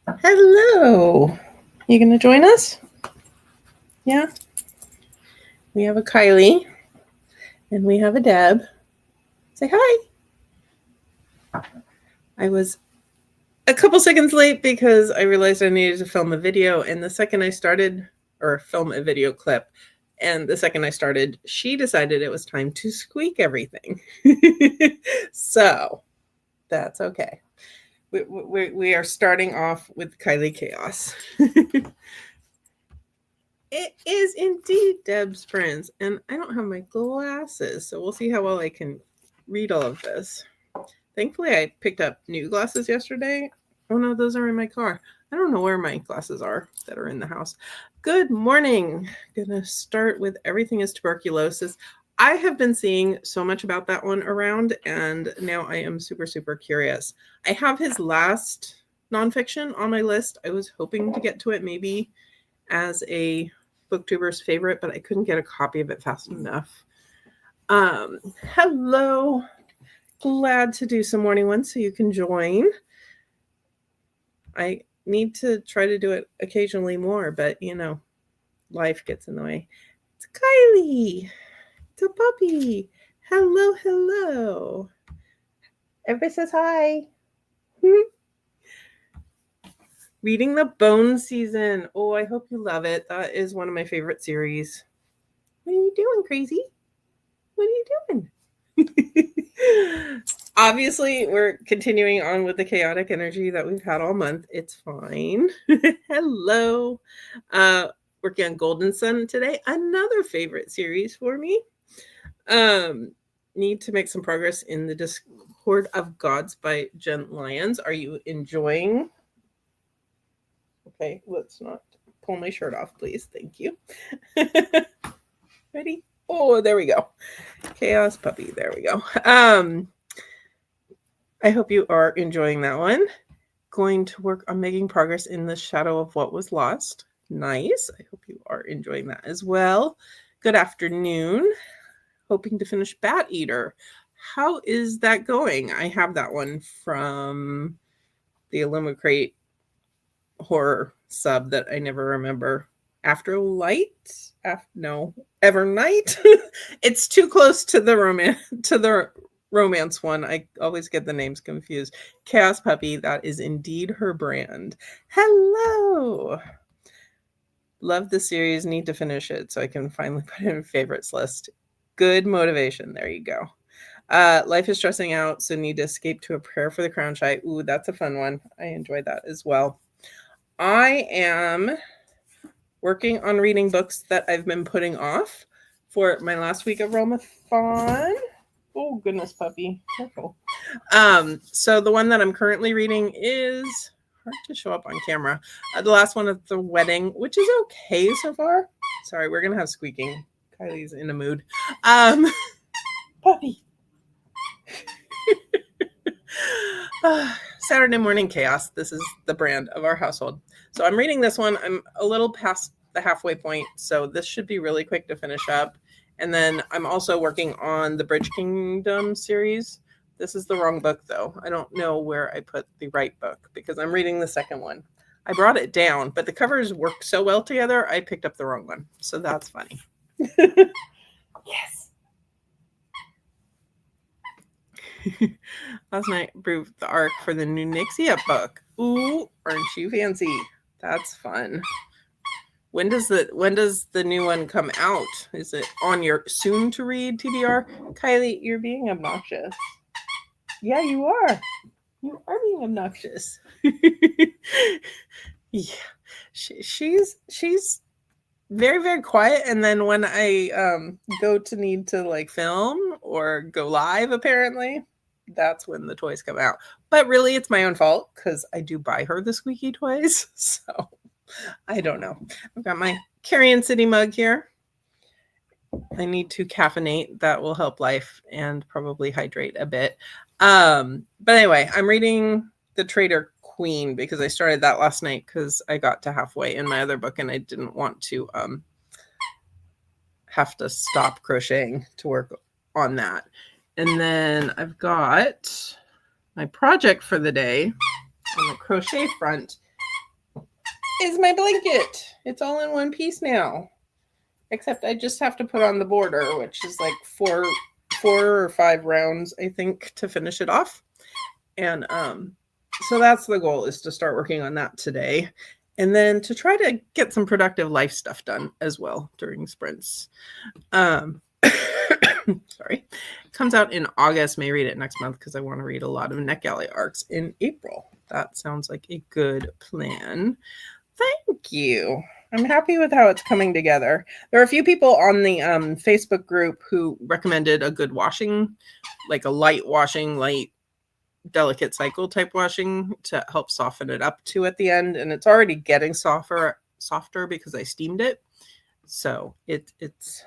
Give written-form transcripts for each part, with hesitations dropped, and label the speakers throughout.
Speaker 1: Hello. You going to join us? Yeah. We have a Kylie and we have a Deb. Say hi. I was a couple seconds late because I realized I needed to film a video, and the second I started, or film a video clip, and the second I started, she decided it was time to squeak everything. So that's okay. We are starting off with Kylie Chaos. It is indeed Deb's friends, and I don't have my glasses, so we'll see how well I can read all of this. Thankfully, I picked up new glasses yesterday. Oh no, those are in my car. I don't know where my glasses are that are in the house. Good morning. Gonna start with Everything is Tuberculosis. I have been seeing so much about that one around, and now I am super, super curious. I have his last nonfiction on my list. I was hoping to get to it maybe as a booktuber's favorite, but I couldn't get a copy of it fast enough. Hello. Glad to do some morning ones so you can join. I need to try to do it occasionally more, but life gets in the way. It's Kylie. It's a puppy. Hello, hello. Everybody says hi. Reading the Bone Season. Oh, I hope you love it. That is one of my favorite series. What are you doing, crazy? What are you doing? Obviously, we're continuing on with the chaotic energy that we've had all month. It's fine. Hello. Working on Golden Sun today. Another favorite series for me. Need to make some progress in the Discord of Gods by Jen Lyons. Are you enjoying? Okay, let's not pull my shirt off, please. Thank you. Ready? Oh, there we go. Chaos Puppy. There we go. I hope you are enjoying that one. Going to work on making progress in the Shadow of What Was Lost. Nice. I hope you are enjoying that as well. Good afternoon. Hoping to finish Bat Eater. How is that going? I have that one from the Illumicrate horror sub that I never remember. Evernight. It's too close to the romance one. I always get the names confused. Chaos Puppy, that is indeed her brand. Hello. Love the series. Need to finish it so I can finally put it in favorites list. Good motivation. There you go. Life is stressing out, so need to escape to a prayer for the crown shy. Ooh, that's a fun one. I enjoyed that as well. I am working on reading books that I've been putting off for my last week of Realmathon. Oh, goodness, puppy. Careful. So the one that I'm currently reading is hard to show up on camera. The last one is The Wedding, which is okay so far. Sorry, we're going to have squeaking. Kylie's in a mood. Puppy. Saturday Morning Chaos. This is the brand of our household. So I'm reading this one. I'm a little past the halfway point, so this should be really quick to finish up. And then I'm also working on the Bridge Kingdom series. This is the wrong book, though. I don't know where I put the right book because I'm reading the second one. I brought it down, but the covers work so well together, I picked up the wrong one. So that's funny. Yes. Last night proved the arc for the new Nixie book. Ooh, aren't you fancy? That's fun. When does the new one come out? Is it on your soon to read TBR? Kylie, you're being obnoxious. Yeah, you are. You are being obnoxious. Yeah, she's very, very quiet, and then when I go to need to like film or go live, apparently that's when the toys come out. But really, it's my own fault because I do buy her the squeaky toys. So I don't know. I've got my Carrion City mug here. I need to caffeinate. That will help life and probably hydrate a bit. But anyway, I'm reading The Traitor Queen because I started that last night because I got to halfway in my other book and I didn't want to have to stop crocheting to work on that. And then I've got my project for the day on the crochet front is my blanket. It's all in one piece now. Except I just have to put on the border, which is like four or five rounds, I think, to finish it off. And so that's the goal, is to start working on that today. And then to try to get some productive life stuff done as well during sprints. Sorry. It comes out in August. May read it next month because I want to read a lot of NetGalley arcs in April. That sounds like a good plan. Thank you. I'm happy with how it's coming together. There are a few people on the Facebook group who recommended a good washing, like a light washing, light delicate cycle type washing to help soften it up too at the end. And it's already getting softer because I steamed it. So it's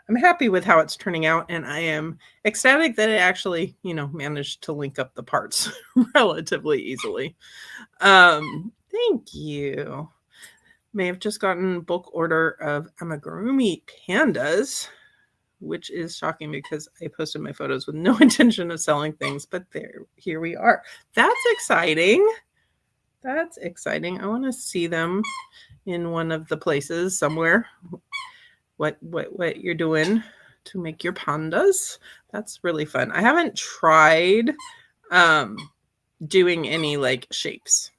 Speaker 1: I'm happy with how it's turning out, and I am ecstatic that it actually, managed to link up the parts relatively easily. Thank you. May have just gotten bulk order of amigurumi pandas, which is shocking because I posted my photos with no intention of selling things, but here we are. That's exciting. That's exciting. I want to see them in one of the places somewhere. What you're doing to make your pandas. That's really fun. I haven't tried doing any like shapes.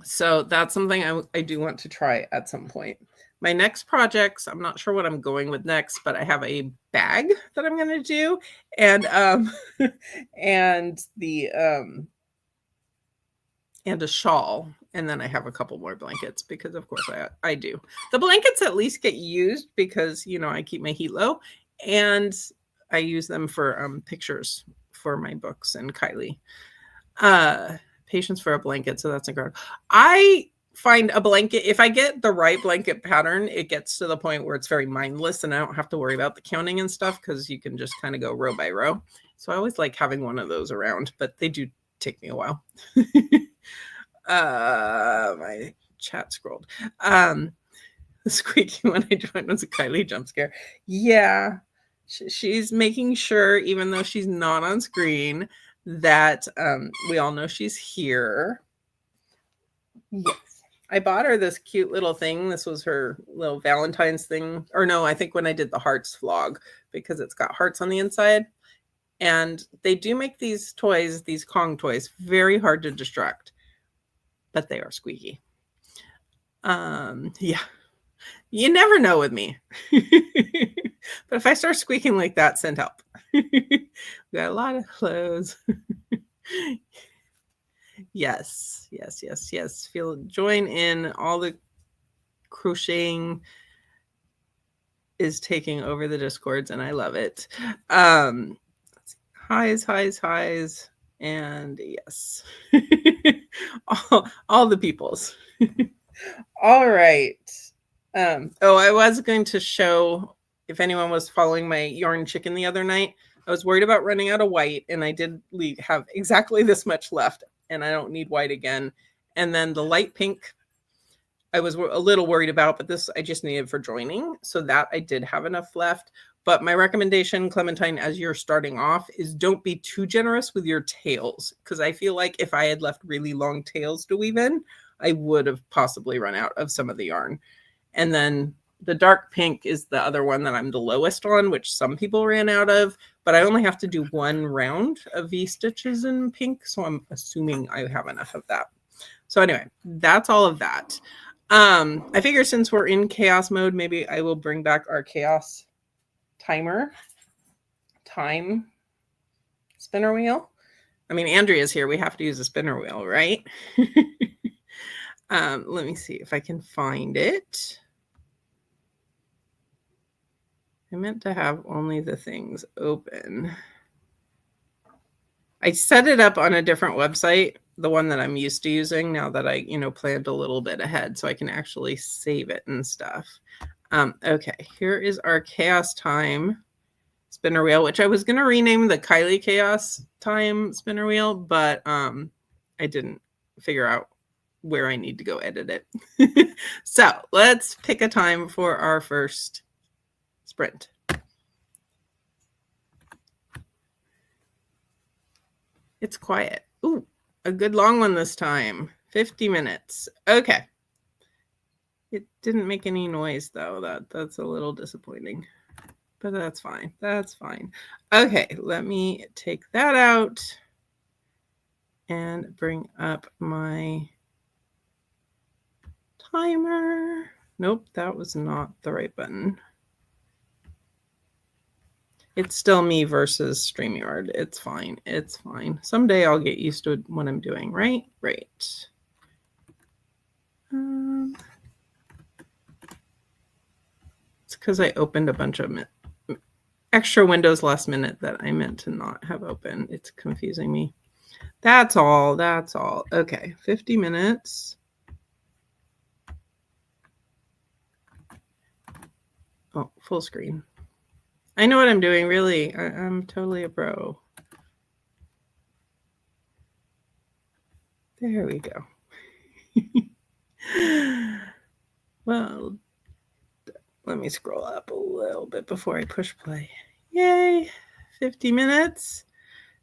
Speaker 1: So that's something I do want to try at some point. My next projects, I'm not sure what I'm going with next, but I have a bag that I'm going to do, and and a shawl, and then I have a couple more blankets because of course I do. The blankets at least get used because I keep my heat low, and I use them for pictures for my books and Kylie. Patience for a blanket, so that's incredible. I find a blanket, if I get the right blanket pattern, it gets to the point where it's very mindless and I don't have to worry about the counting and stuff because you can just kind of go row by row. So I always like having one of those around, but they do take me a while. My chat scrolled. The squeaky when I joined was a Kylie jump scare. Yeah, she's making sure, even though she's not on screen, that we all know she's here. Yes. I bought her this cute little thing. This was her little Valentine's thing. Or no, I think when I did the hearts vlog, because it's got hearts on the inside. And they do make these toys, these Kong toys, very hard to distract. But they are squeaky. Yeah. You never know with me. But if I start squeaking like that, send help. We got a lot of clothes. Yes. Join in. All the crocheting is taking over the Discords, and I love it. Highs, and yes. all the peoples. All right. I was going to show, if anyone was following my yarn chicken the other night, I was worried about running out of white, and I did have exactly this much left, and I don't need white again. And then the light pink, I was a little worried about, but this I just needed for joining, so that I did have enough left. But my recommendation, Clementine, as you're starting off, is don't be too generous with your tails, because I feel like if I had left really long tails to weave in, I would have possibly run out of some of the yarn. And then the dark pink is the other one that I'm the lowest on, which some people ran out of, but I only have to do one round of V-stitches in pink, so I'm assuming I have enough of that. So anyway, that's all of that. I figure since we're in chaos mode, maybe I will bring back our chaos time spinner wheel. I mean, Andrea's here. We have to use a spinner wheel, right? Let me see if I can find it. I meant to have only the things open. I set it up on a different website, the one that I'm used to using now that I, planned a little bit ahead so I can actually save it and stuff. Okay, here is our Chaos Time spinner wheel, which I was going to rename the Kylie Chaos Time spinner wheel, but I didn't figure out where I need to go edit it. So let's pick a time for our first sprint. It's quiet. Ooh, a good long one this time. 50 minutes. Okay. It didn't make any noise though. That's a little disappointing. But that's fine. That's fine. Okay, let me take that out and bring up my timer. Nope, that was not the right button. It's still me versus StreamYard. It's fine. It's fine. Someday I'll get used to what I'm doing, right? Right. It's because I opened a bunch of extra windows last minute that I meant to not have open. It's confusing me. That's all. That's all. Okay, 50 minutes. Oh, full screen. I know what I'm doing, really. I'm totally a pro. There we go. Well, let me scroll up a little bit before I push play. Yay, 50 minutes.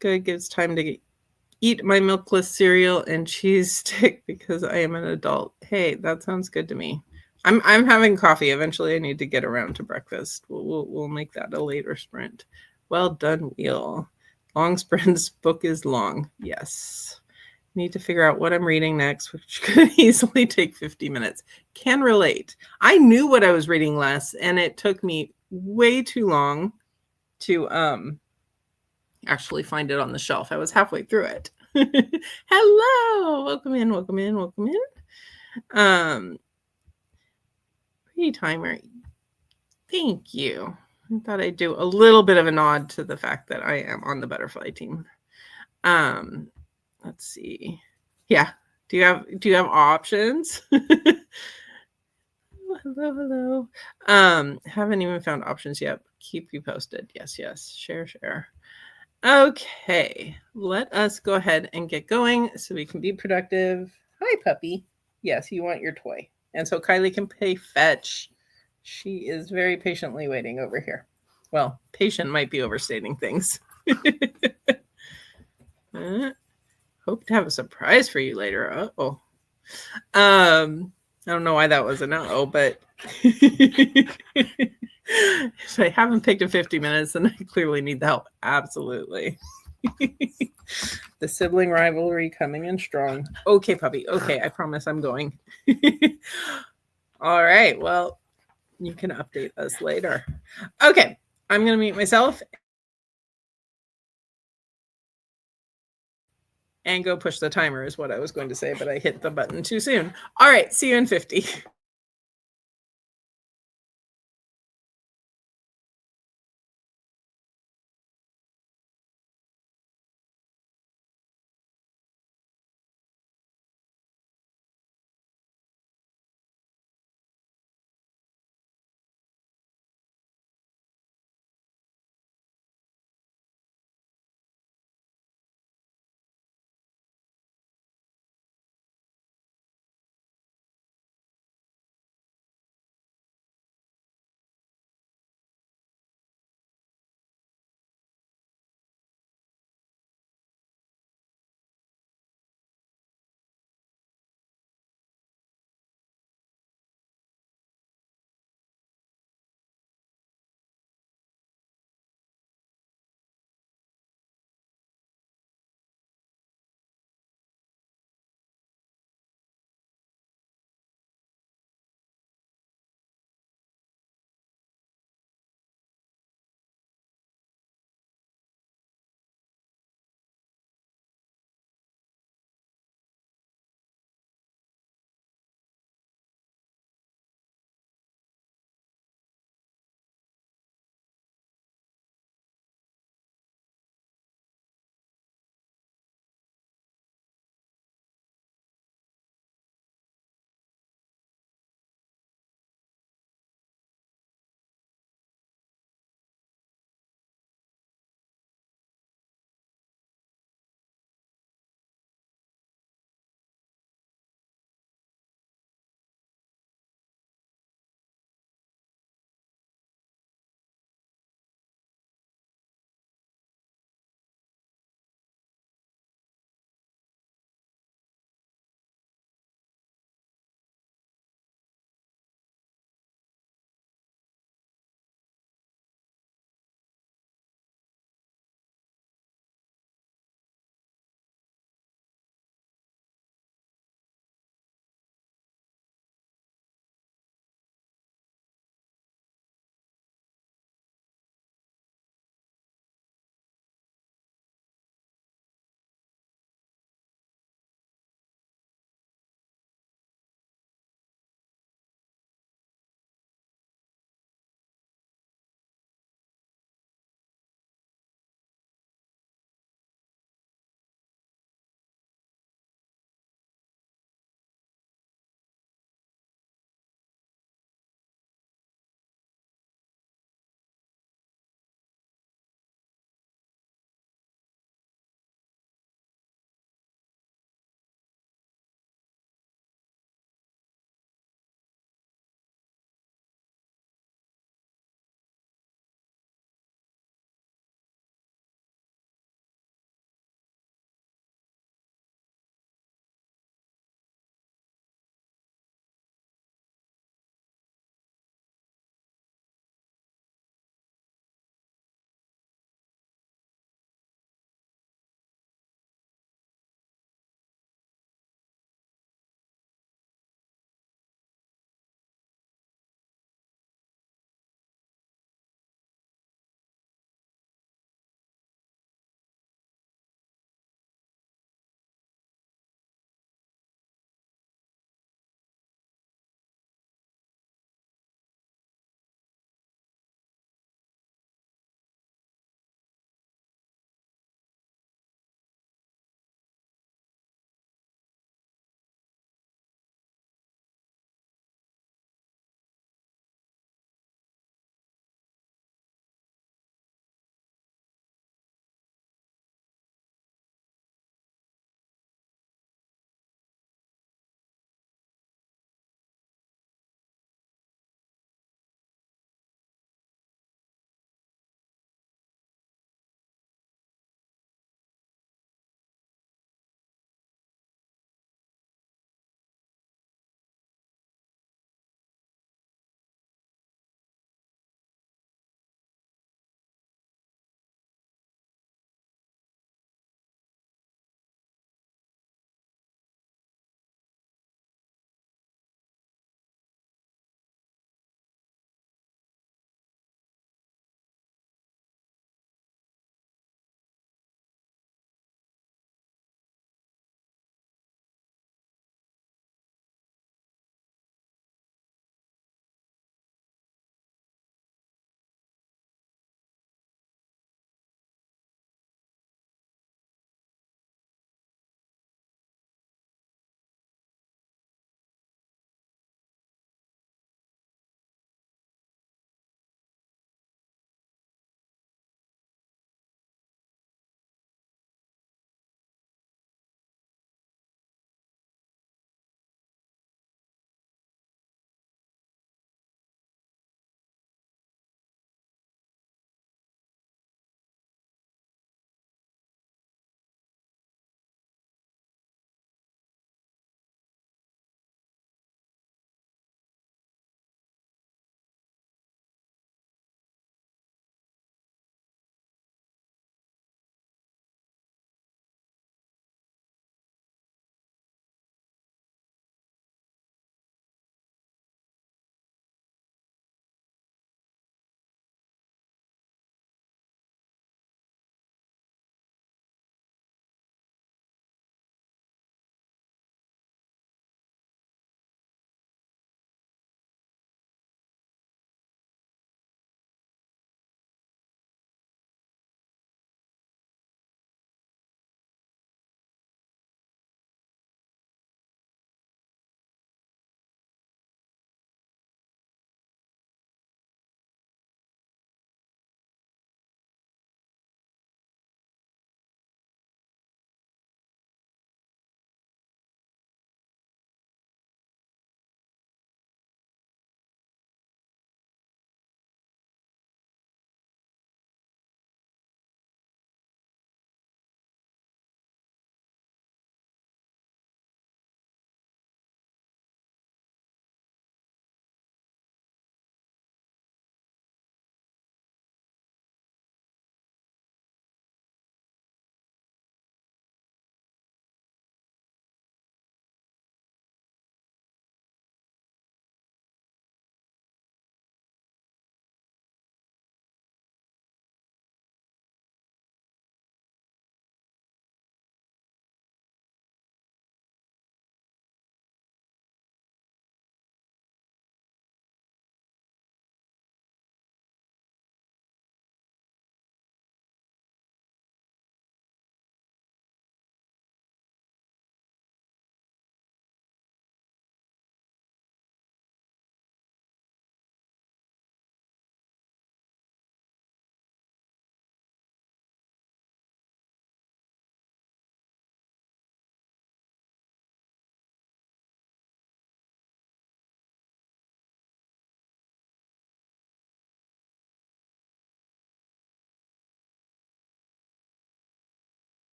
Speaker 1: Good, gives time to eat my milkless cereal and cheese stick because I am an adult. Hey, that sounds good to me. I'm having coffee. Eventually, I need to get around to breakfast. We'll make that a later sprint. Well done, Wheel. Long sprints. Book is long. Yes. Need to figure out what I'm reading next, which could easily take 50 minutes. Can relate. I knew what I was reading last, and it took me way too long to actually find it on the shelf. I was halfway through it. Hello, welcome in, welcome in, welcome in. Pretty timer. Thank you. I thought I'd do a little bit of a nod to the fact that I am on the butterfly team. Let's see. Yeah. Do you have options? Hello. Haven't even found options yet. Keep you posted. Yes. Share. Okay, let us go ahead and get going so we can be productive. Hi, puppy. Yes, you want your toy. And so Kylie can play fetch. She is very patiently waiting over here. Well, patient might be overstating things. Hope to have a surprise for you later. Uh-oh. I don't know why that was an uh-oh, but if I haven't picked in 50 minutes, then I clearly need the help. Absolutely. The sibling rivalry coming in strong. Okay, puppy. Okay, I promise I'm going. All right. Well, you can update us later. Okay, I'm going to mute myself and go push the timer is what I was going to say, but I hit the button too soon. All right, see you in 50.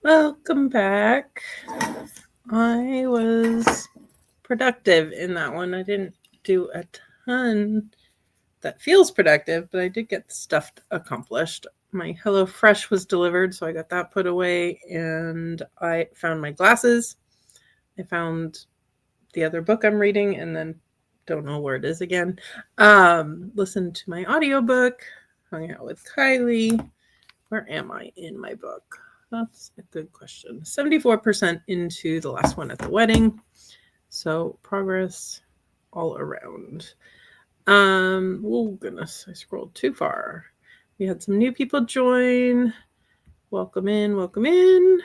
Speaker 1: Welcome back. I was productive in that one. I didn't do a ton that feels productive, but I did get stuff accomplished. My HelloFresh was delivered, so I got that put away, and I found my glasses. I found the other book I'm reading, and then don't know where it is again. Listened to my audiobook, hung out with Kylie. Where am I in my book? That's a good question. 74% into the last one at the wedding. So progress all around. Oh goodness, I scrolled too far. We had some new people join. Welcome in, welcome in.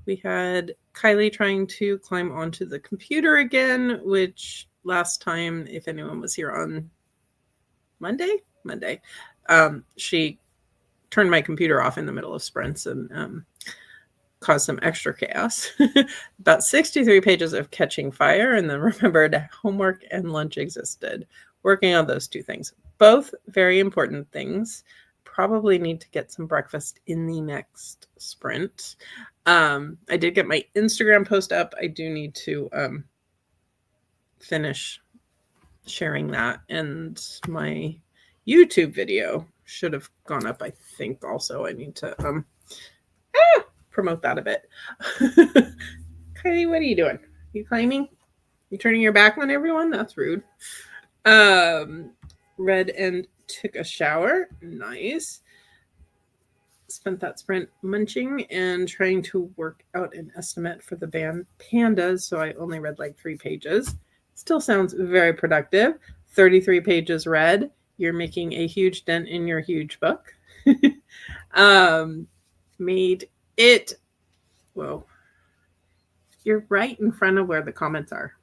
Speaker 1: We had Kylie trying to climb onto the computer again, which last time, if anyone was here on Monday, she turned my computer off in the middle of sprints and caused some extra chaos. About 63 pages of catching fire, and then remembered homework and lunch existed. Working on those two things. Both very important things. Probably need to get some breakfast in the next sprint. I did get my Instagram post up. I do need to finish sharing that, and my YouTube video should have gone up, I think. Also, I need to promote that a bit. Kylie, what are you doing? You climbing? You turning your back on everyone? That's rude. Read and took a shower. Nice. Spent that sprint munching and trying to work out an estimate for the band Pandas, so I only read like 3 pages. Still sounds very productive. 33 pages read. You're making a huge dent in your huge book. Made it. Whoa. You're right in front of where the comments are.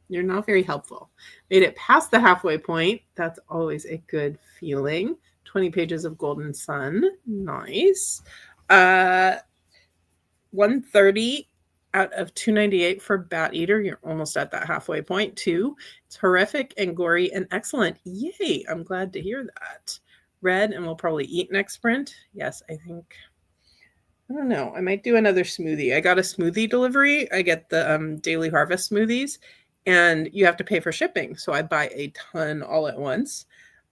Speaker 1: You're not very helpful. Made it past the halfway point. That's always a good feeling. 20 pages of Golden Sun. Nice. 130 out of 298 for Bat Eater. You're almost at that halfway point too. It's horrific and gory and excellent. Yay. I'm glad to hear that. Read and we'll probably eat next sprint. Yes, I think. I don't know. I might do another smoothie. I got a smoothie delivery. I get the Daily Harvest smoothies, and you have to pay for shipping. So I buy a ton all at once.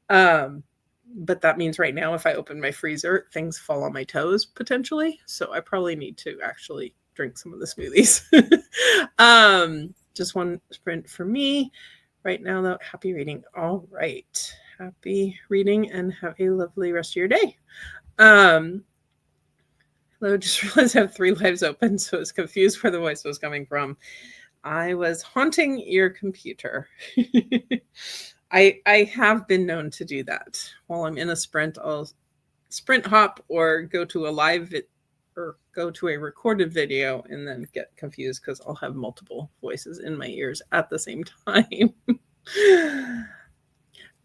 Speaker 1: But that means right now, if I open my freezer, things fall on my toes potentially. So I probably need to actually drink some of the smoothies. Just one sprint for me right now, though. Happy reading. All right. Happy reading and have a lovely rest of your day. Hello, just realized I have 3 lives open, so I was confused where the voice was coming from. I was haunting your computer. I have been known to do that. While I'm in a sprint, I'll sprint hop or go to a live or go to a recorded video and then get confused because I'll have multiple voices in my ears at the same time.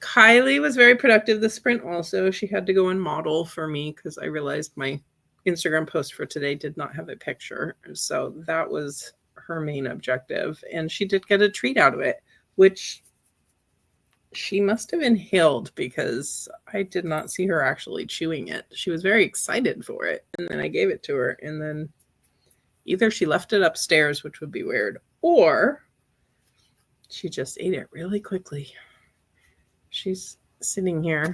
Speaker 1: Kylie was very productive this sprint also. She had to go and model for me because I realized my Instagram post for today did not have a picture. So that was her main objective. And she did get a treat out of it, which she must have inhaled because I did not see her actually chewing it. She was very excited for it. And then I gave it to her. And then either she left it upstairs, which would be weird, or she just ate it really quickly. She's sitting here.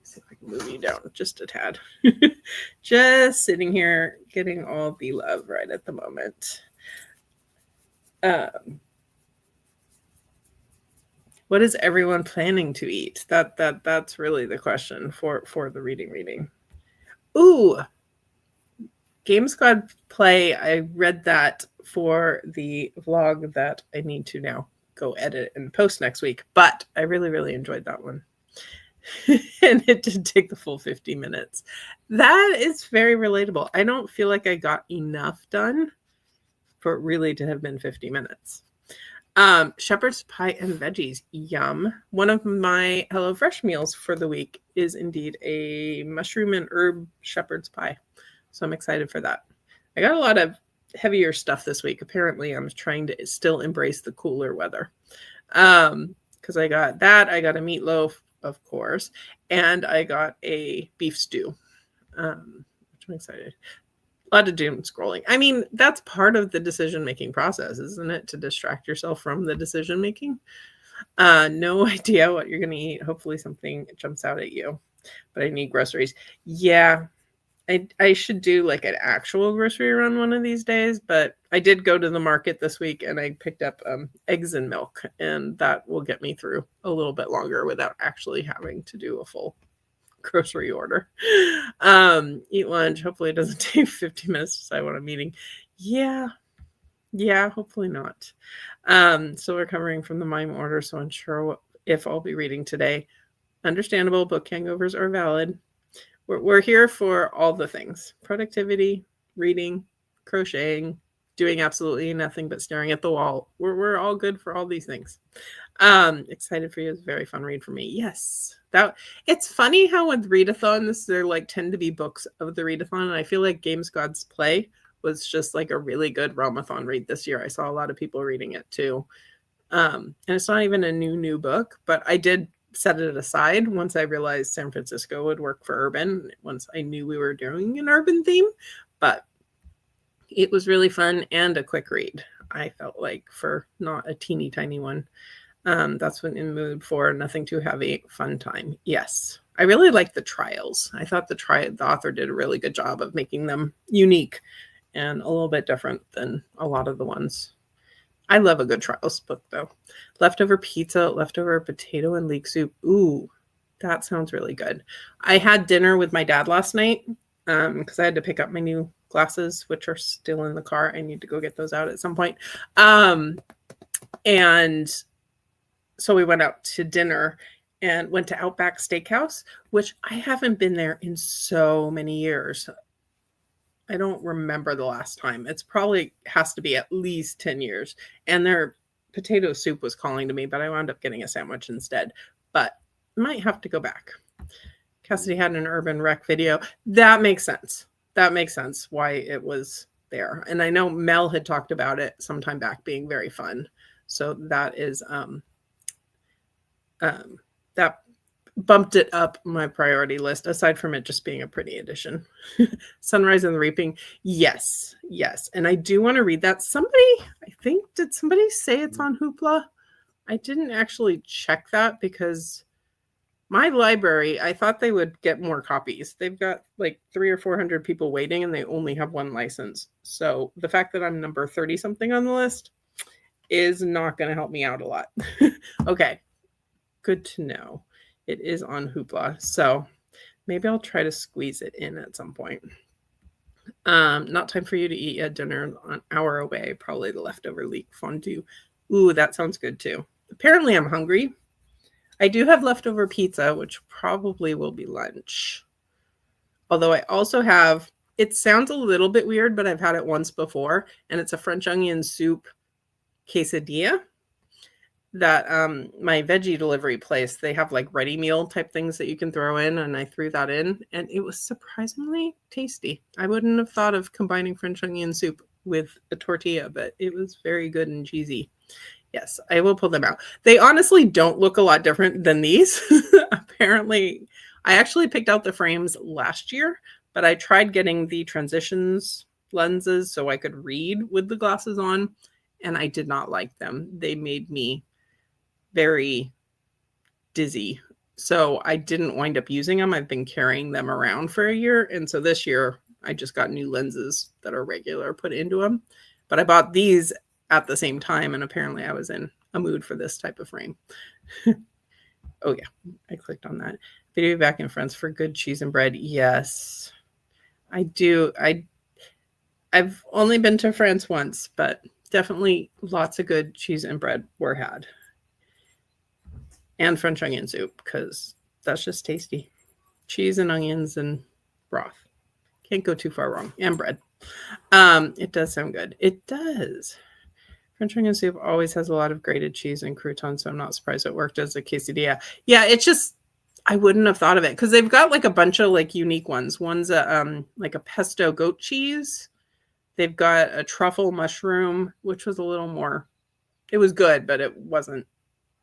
Speaker 1: See if I can move you down just a tad. Just sitting here getting all the love right at the moment. What is everyone planning to eat? That's really the question for the reading. Ooh, Game Squad Play. I read that for the vlog that I need to now go edit and post next week, but I really enjoyed that one. And it did take the full 50 minutes. That is very relatable. I don't feel like I got enough done for it really to have been 50 minutes. Shepherd's pie and veggies. Yum. One of my HelloFresh meals for the week is indeed a mushroom and herb shepherd's pie. So I'm excited for that. I got a lot of heavier stuff this week. Apparently, I'm trying to still embrace the cooler weather. Because I got that. I got a meatloaf, of course, and I got a beef stew, which I'm excited. lot of doom scrolling. I mean, that's part of the decision-making process, isn't it? To distract yourself from the decision-making. No idea what you're going to eat. Hopefully something jumps out at you, but I need groceries. Yeah, I should do like an actual grocery run one of these days, but I did go to the market this week and I picked up eggs and milk, and that will get me through a little bit longer without actually having to do a full grocery order. Eat lunch. Hopefully it doesn't take 50 minutes to decide what I'm eating. Yeah, hopefully not. So recovering from the mime order, so unsure if I'll be reading today. Understandable, book hangovers are valid. We're here for all the things: productivity, reading, crocheting, doing absolutely nothing but staring at the wall. We're all good for all these things. Excited for you. It's a very fun read for me. Yes. It's funny how with readathons, there like tend to be books of the readathon, and I feel like Games Gods Play was just like a really good Realmathon read this year. I saw a lot of people reading it too. And it's not even a new book, but I did set it aside once I realized San Francisco would work for urban, once I knew we were doing an urban theme. But it was really fun and a quick read, I felt like, for not a teeny tiny one. That's what I'm in the mood for. Nothing too heavy, fun time. Yes. I really like the trials. I thought the author did a really good job of making them unique and a little bit different than a lot of the ones. I love a good trials book, though. Leftover pizza, leftover potato and leek soup. Ooh, that sounds really good. I had dinner with my dad last night because I had to pick up my new glasses, which are still in the car. I need to go get those out at some point. And so we went out to dinner and went to Outback Steakhouse, which I haven't been there in so many years. I don't remember the last time. It's probably has to be at least 10 years. And their potato soup was calling to me, but I wound up getting a sandwich instead. But I might have to go back. Cassidy had an urban rec video. That makes sense. That makes sense why it was there. And I know Mel had talked about it sometime back being very fun. So that is that bumped it up my priority list, aside from it just being a pretty addition. Sunrise and the Reaping. Yes. And I do want to read that. Did somebody say it's on Hoopla? I didn't actually check that because my library, I thought they would get more copies. They've got like 300 or 400 people waiting and they only have one license. So the fact that I'm number 30 something on the list is not going to help me out a lot. Okay. Good to know. It is on Hoopla, so maybe I'll try to squeeze it in at some point. Not time for you to eat yet. Dinner an hour away. Probably the leftover leek fondue. Ooh, that sounds good too. Apparently I'm hungry. I do have leftover pizza, which probably will be lunch. Although I also have, it sounds a little bit weird, but I've had it once before, and it's a French onion soup quesadilla that my veggie delivery place, they have like ready meal type things that you can throw in, and I threw that in and it was surprisingly tasty. I wouldn't have thought of combining French onion soup with a tortilla, but it was very good and cheesy. Yes, I will pull them out. They honestly don't look a lot different than these. Apparently, I actually picked out the frames last year, but I tried getting the transitions lenses so I could read with the glasses on, and I did not like them. They made me very dizzy. So I didn't wind up using them. I've been carrying them around for a year. And so this year I just got new lenses that are regular put into them. But I bought these at the same time. And apparently I was in a mood for this type of frame. Oh yeah, I clicked on that. Video back in France for good cheese and bread. Yes, I do. I've only been to France once, but definitely lots of good cheese and bread were had. And French onion soup, because that's just tasty. Cheese and onions and broth. Can't go too far wrong. And bread. It does sound good. It does. French onion soup always has a lot of grated cheese and croutons, so I'm not surprised it worked as a quesadilla. Yeah, it's just, I wouldn't have thought of it, because they've got like a bunch of like unique ones. One's like a pesto goat cheese. They've got a truffle mushroom, which was a little more, it was good, but it wasn't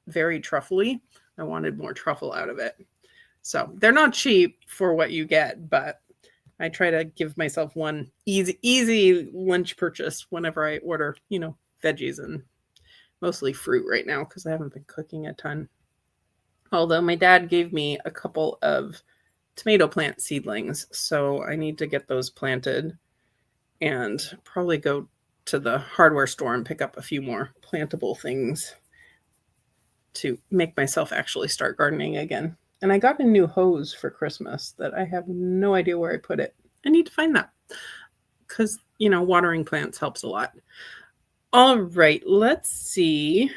Speaker 1: very truffly. I wanted more truffle out of it. So they're not cheap for what you get, but I try to give myself one easy lunch purchase whenever I order, veggies and mostly fruit right now because I haven't been cooking a ton. Although my dad gave me a couple of tomato plant seedlings, so I need to get those planted and probably go to the hardware store and pick up a few more plantable things to make myself actually start gardening again. And I got a new hose for Christmas that I have no idea where I put it. I need to find that because, watering plants helps a lot. All right, let's see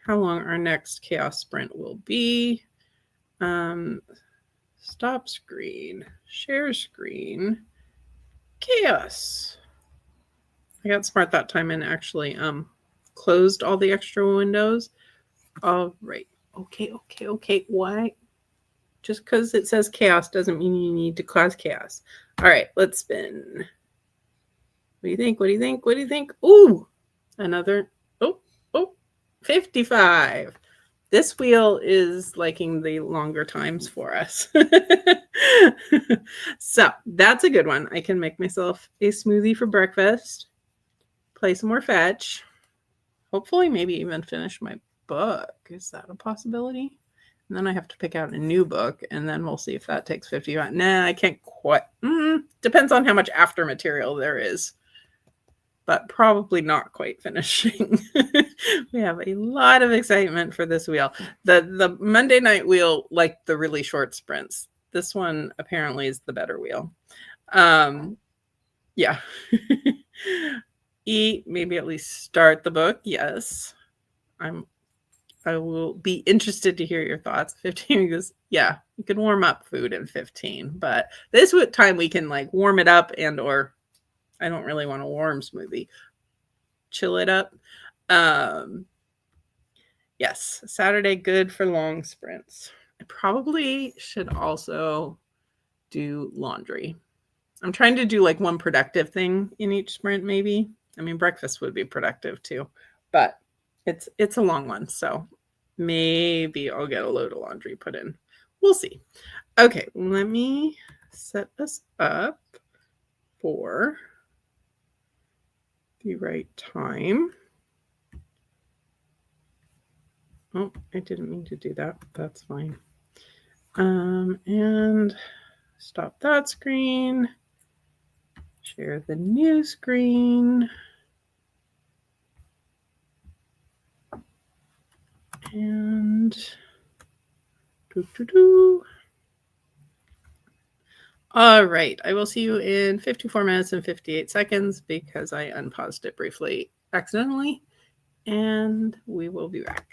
Speaker 1: how long our next chaos sprint will be. Stop screen, share screen, chaos. I got smart that time and actually closed all the extra windows. All right. Okay. Why? Just because it says chaos doesn't mean you need to cause chaos. All right, let's spin. What do you think? What do you think? Ooh, another. Oh, 55. This wheel is liking the longer times for us. So that's a good one. I can make myself a smoothie for breakfast, play some more fetch, hopefully maybe even finish my book. Is that a possibility? And then I have to pick out a new book, and then we'll see if that takes 50. Nah, I can't quite. Depends on how much after material there is. But probably not quite finishing. We have a lot of excitement for this wheel. The Monday night wheel, like the really short sprints. This one apparently is the better wheel. Yeah. Eat, maybe at least start the book. Yes. I will be interested to hear your thoughts. 15 goes, yeah, you can warm up food in 15, but this time we can like warm it up or I don't really want a warm smoothie. Chill it up. Yes, Saturday good for long sprints. I probably should also do laundry. I'm trying to do like one productive thing in each sprint, maybe. I mean, breakfast would be productive too, but it's a long one, so maybe I'll get a load of laundry put in. We'll see. Okay, let me set us up for the right time. Oh, I didn't mean to do that. That's fine. And stop that screen. Share the new screen. And all right, I will see you in 54 minutes and 58 seconds because I unpaused it briefly accidentally, and we will be back.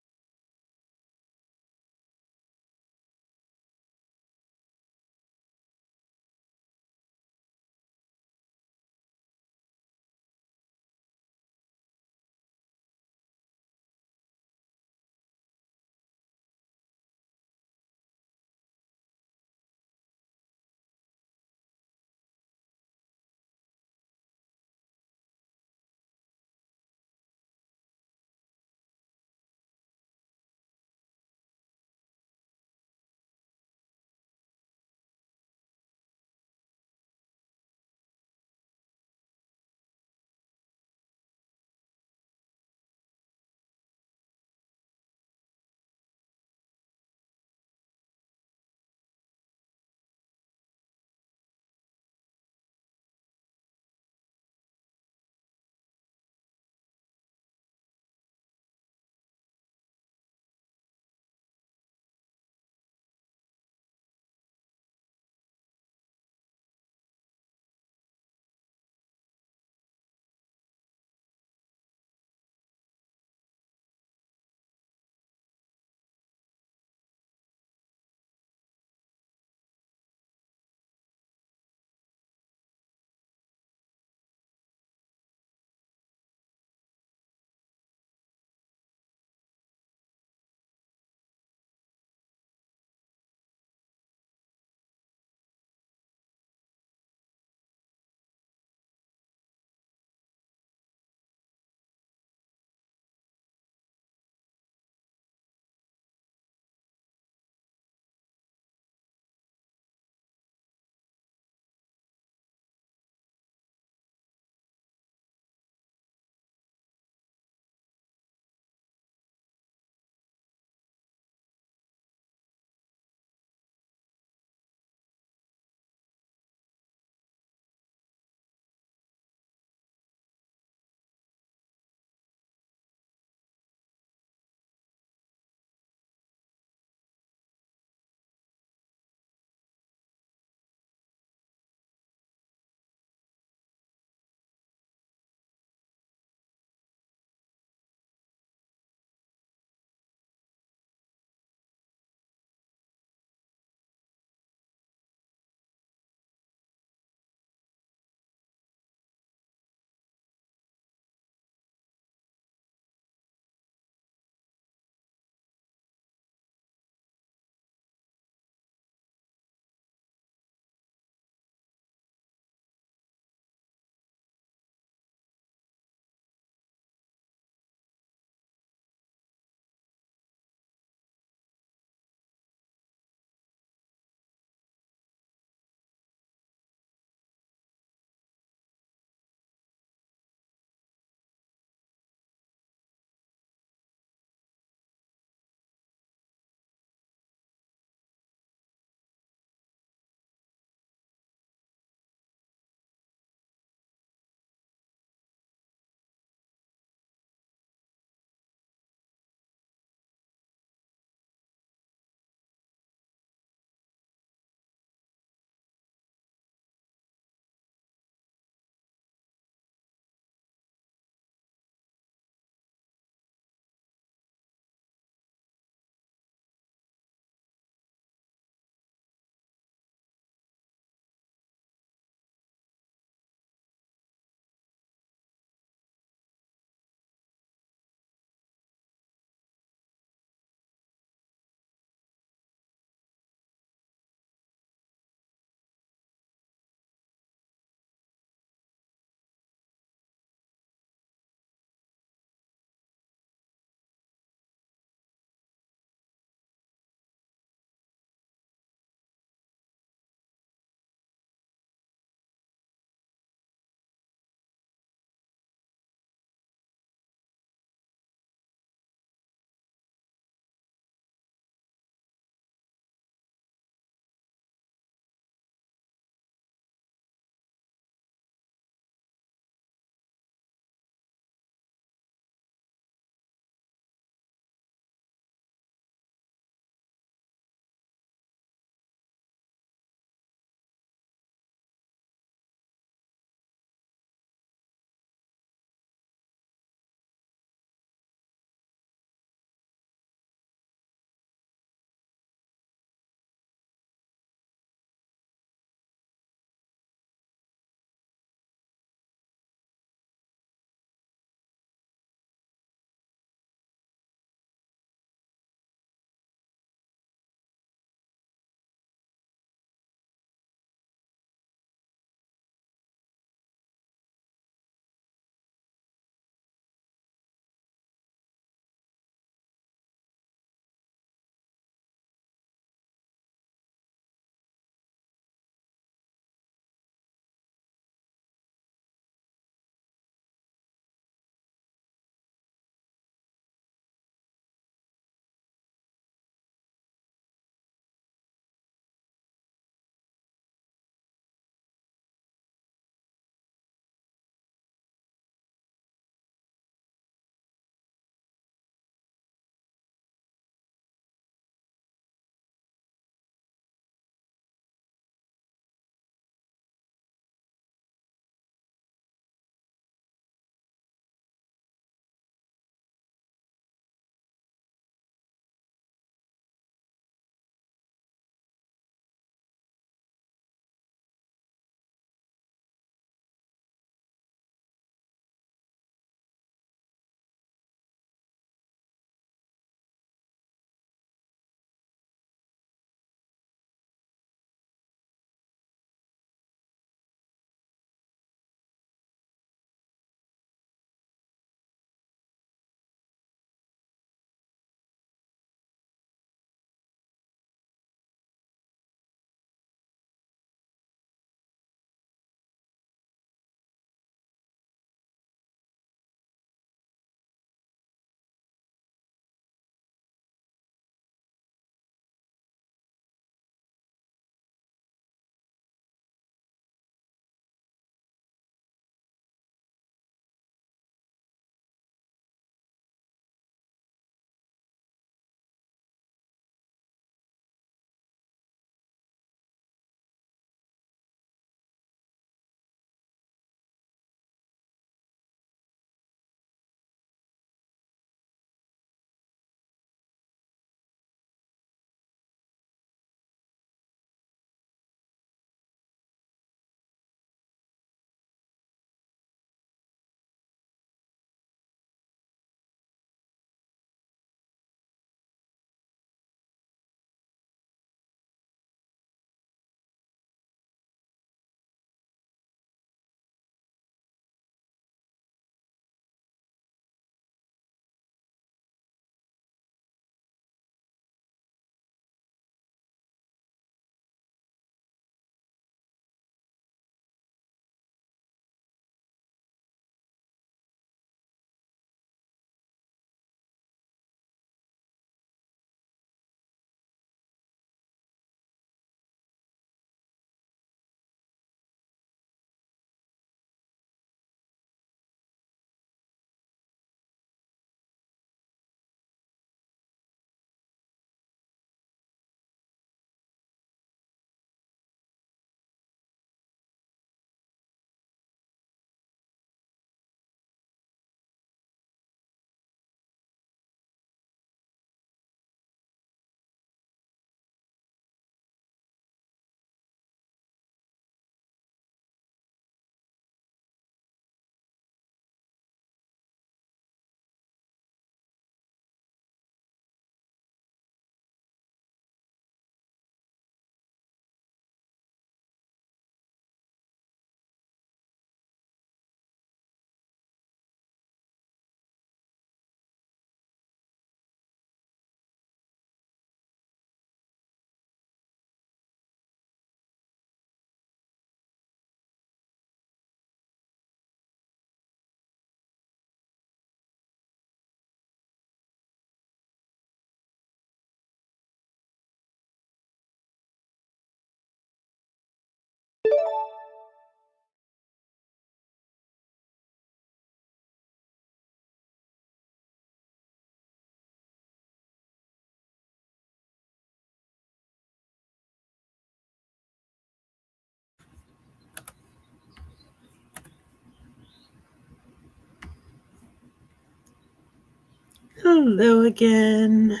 Speaker 1: Hello again.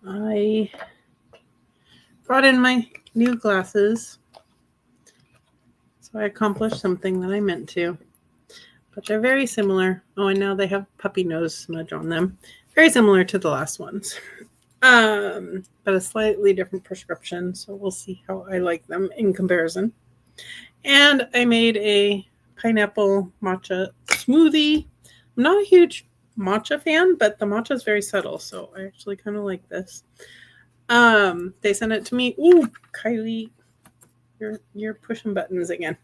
Speaker 1: I brought in my new glasses, so I accomplished something that I meant to. But they're very similar. Oh, and now they have puppy nose smudge on them. Very similar to the last ones. But a slightly different prescription, so we'll see how I like them in comparison. And I made a pineapple matcha smoothie. I'm not a huge matcha fan, but the matcha is very subtle, so I actually kind of like this. They sent it to me. Ooh, Kylie, you're pushing buttons again.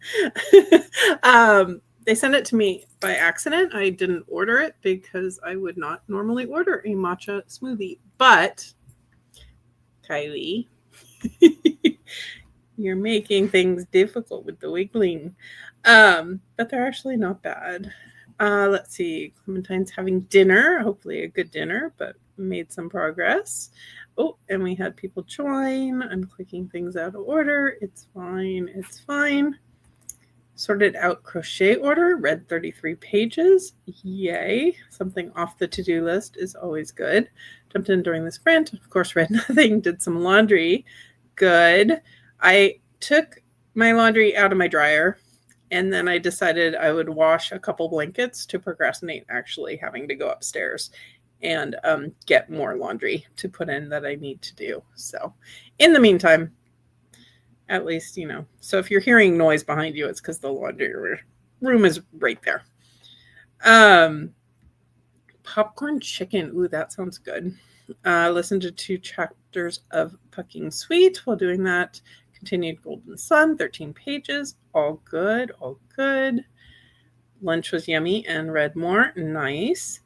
Speaker 1: They sent it to me by accident. I didn't order it because I would not normally order a matcha smoothie. But Kylie, you're making things difficult with the wiggling. But they're actually not bad. Let's see. Clementine's having dinner, hopefully a good dinner, but made some progress. Oh, and we had people join. I'm clicking things out of order. It's fine. It's fine. Sorted out crochet order, read 33 pages. Yay. Something off the to-do list is always good. Jumped in during the sprint. Of course, read nothing. Did some laundry. Good. I took my laundry out of my dryer, and then I decided I would wash a couple blankets to procrastinate actually having to go upstairs and get more laundry to put in that I need to do. So in the meantime, at least, so if you're hearing noise behind you, it's because the laundry room is right there. Popcorn chicken. Ooh, that sounds good. Listen to 2 chapters of Pucking Sweet while doing that. Continued Golden Sun, 13 pages. All good, all good. Lunch was yummy and read more. Nice.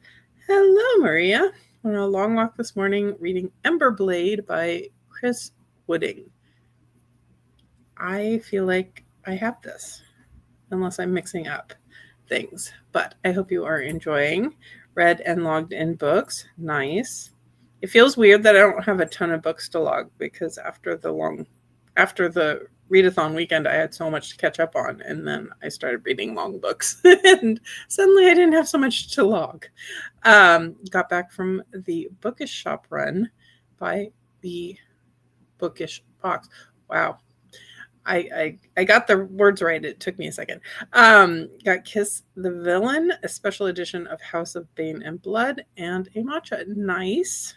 Speaker 1: Hello, Maria. On a long walk this morning reading Ember Blade by Chris Wooding. I feel like I have this, unless I'm mixing up things. But I hope you are enjoying. Read and logged in books. Nice. It feels weird that I don't have a ton of books to log because after the readathon weekend, I had so much to catch up on, and then I started reading long books, and suddenly I didn't have so much to log. Got back from the Bookish shop run by the Bookish box. Wow. I got the words right. It took me a second. Got Kiss the Villain, a special edition of House of Bane and Blood, and a matcha. Nice.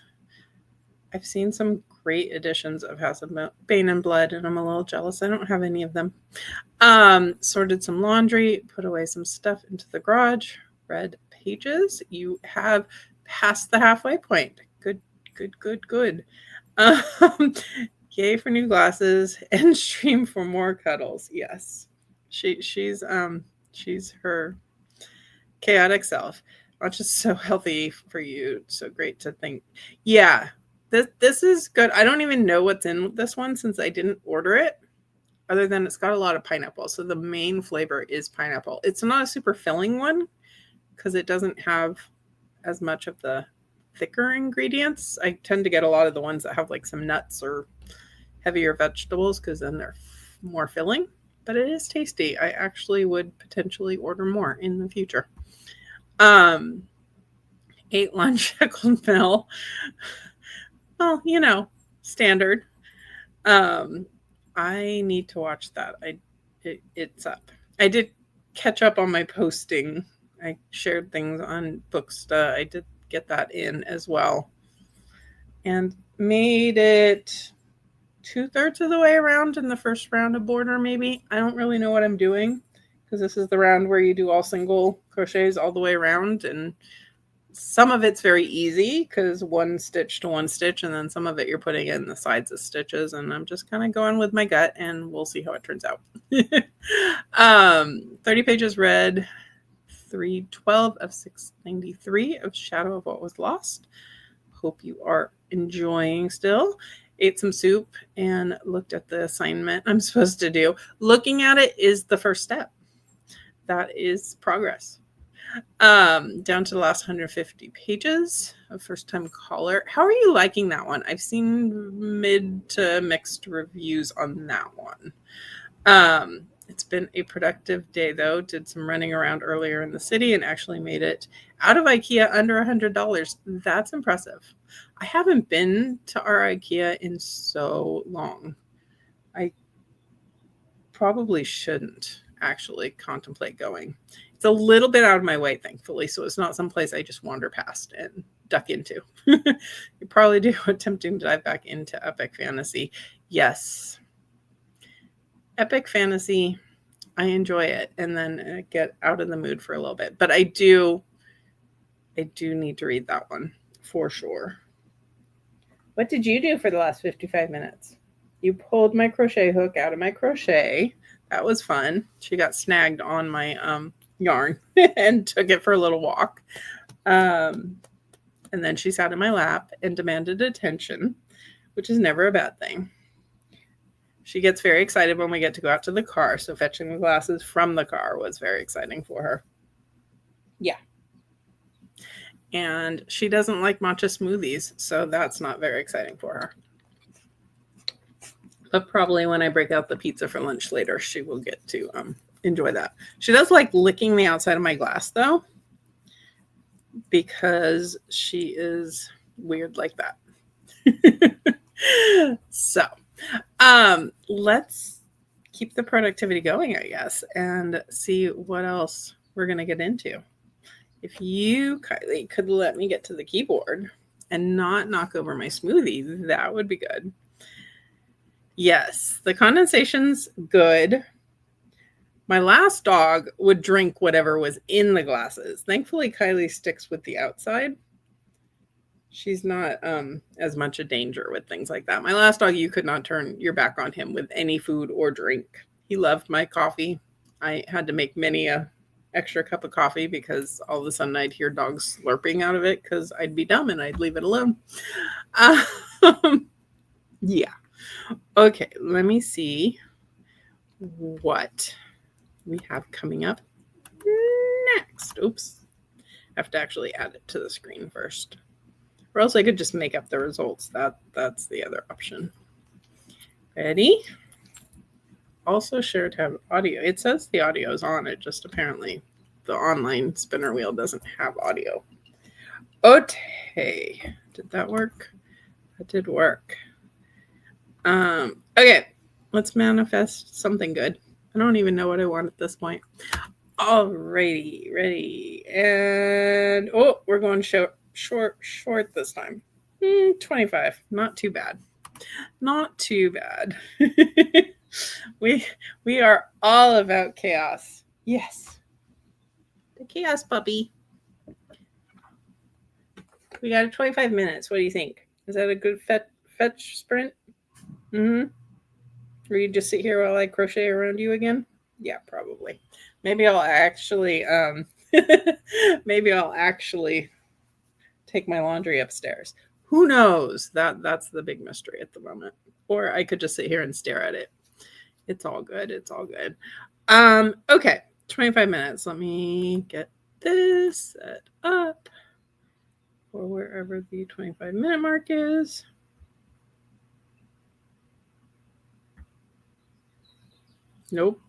Speaker 1: I've seen some great editions of House of Bane and Blood, and I'm a little jealous. I don't have any of them. Sorted some laundry, put away some stuff into the garage, read pages. You have passed the halfway point. Good. Yay for new glasses and stream for more cuddles. Yes. She's her chaotic self. Not just so healthy for you. So great to think. Yeah. This is good. I don't even know what's in this one since I didn't order it, other than it's got a lot of pineapple. So the main flavor is pineapple. It's not a super filling one because it doesn't have as much of the thicker ingredients. I tend to get a lot of the ones that have like some nuts or heavier vegetables because then they're more filling, but it is tasty. I actually would potentially order more in the future. Ate lunch at Cold Mill. Well, standard. I need to watch that. It's up. I did catch up on my posting. I shared things on Booksta. I did get that in as well. And made it 2/3 of the way around in the first round of border, maybe. I don't really know what I'm doing because this is the round where you do all single crochets all the way around, and some of it's very easy because 1 stitch to 1 stitch, and then some of it you're putting in the sides of stitches, and I'm just kind of going with my gut, and we'll see how it turns out. 30 pages read, 312 of 693 of Shadow of What Was Lost. Hope you are enjoying still. Ate some soup and looked at the assignment I'm supposed to do. Looking at it is the first step. That is progress. Down to the last 150 pages of First Time Caller. How are you liking that one? I've seen mid to mixed reviews on that one. It's been a productive day, though. Did some running around earlier in the city and actually made it out of IKEA under $100. That's impressive. I haven't been to our IKEA in so long. I probably shouldn't actually contemplate going. It's a little bit out of my way, thankfully, so it's not someplace I just wander past and duck into. You probably do attempting to dive back into epic fantasy. Yes. Epic fantasy, I enjoy it and then get out of the mood for a little bit. But I do need to read that one for sure. What did you do for the last 55 minutes? You pulled my crochet hook out of my crochet. That was fun. She got snagged on my yarn and took it for a little walk. And then she sat in my lap and demanded attention, which is never a bad thing. She gets very excited when we get to go out to the car. So fetching the glasses from the car was very exciting for her. Yeah. And she doesn't like matcha smoothies, so that's not very exciting for her. But probably when I break out the pizza for lunch later, she will get to enjoy that. She does like licking the outside of my glass, though, because she is weird like that. So let's keep the productivity going, I guess, and see what else we're going to get into. If you, Kylie, could let me get to the keyboard and not knock over my smoothie, that would be good. Yes, the condensation's good. My last dog would drink whatever was in the glasses. Thankfully, Kylie sticks with the outside. She's not as much a danger with things like that. My last dog, you could not turn your back on him with any food or drink. He loved my coffee. I had to make many a extra cup of coffee because all of a sudden I'd hear dogs slurping out of it because I'd be dumb and I'd leave it alone. Yeah. Okay, let me see what we have coming up next. Oops. I have to actually add it to the screen first. Or else I could just make up the results. That's the other option. Ready? Also share tab audio. It says the audio is on. It just apparently the online spinner wheel doesn't have audio. Okay. Did that work? That did work. Okay. Let's manifest something good. I don't even know what I want at this point. Alrighty. Ready. And we're going short this time. 25. Not too bad. Not too bad. We are all about chaos. Yes. The chaos puppy. We got 25 minutes. What do you think? Is that a good fetch sprint? Mm-hmm. Or you just sit here while I crochet around you again? Yeah, probably. Maybe I'll actually maybe I'll actually take my laundry upstairs. Who knows? That's the big mystery at the moment. Or I could just sit here and stare at it. It's all good. It's all good. Okay, 25 minutes. Let me get this set up for wherever the 25-minute mark is. Nope.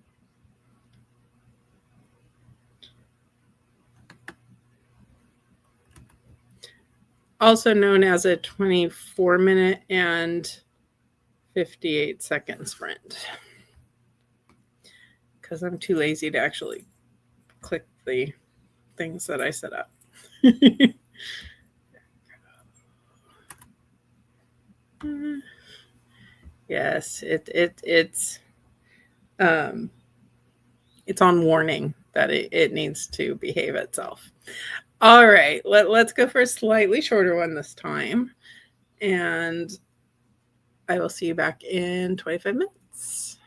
Speaker 1: Also known as a 24-minute and 58-second sprint. Because I'm too lazy to actually click the things that I set up. Yes, it's on warning that it needs to behave itself. All right, let's go for a slightly shorter one this time. And I will see you back in 25 minutes.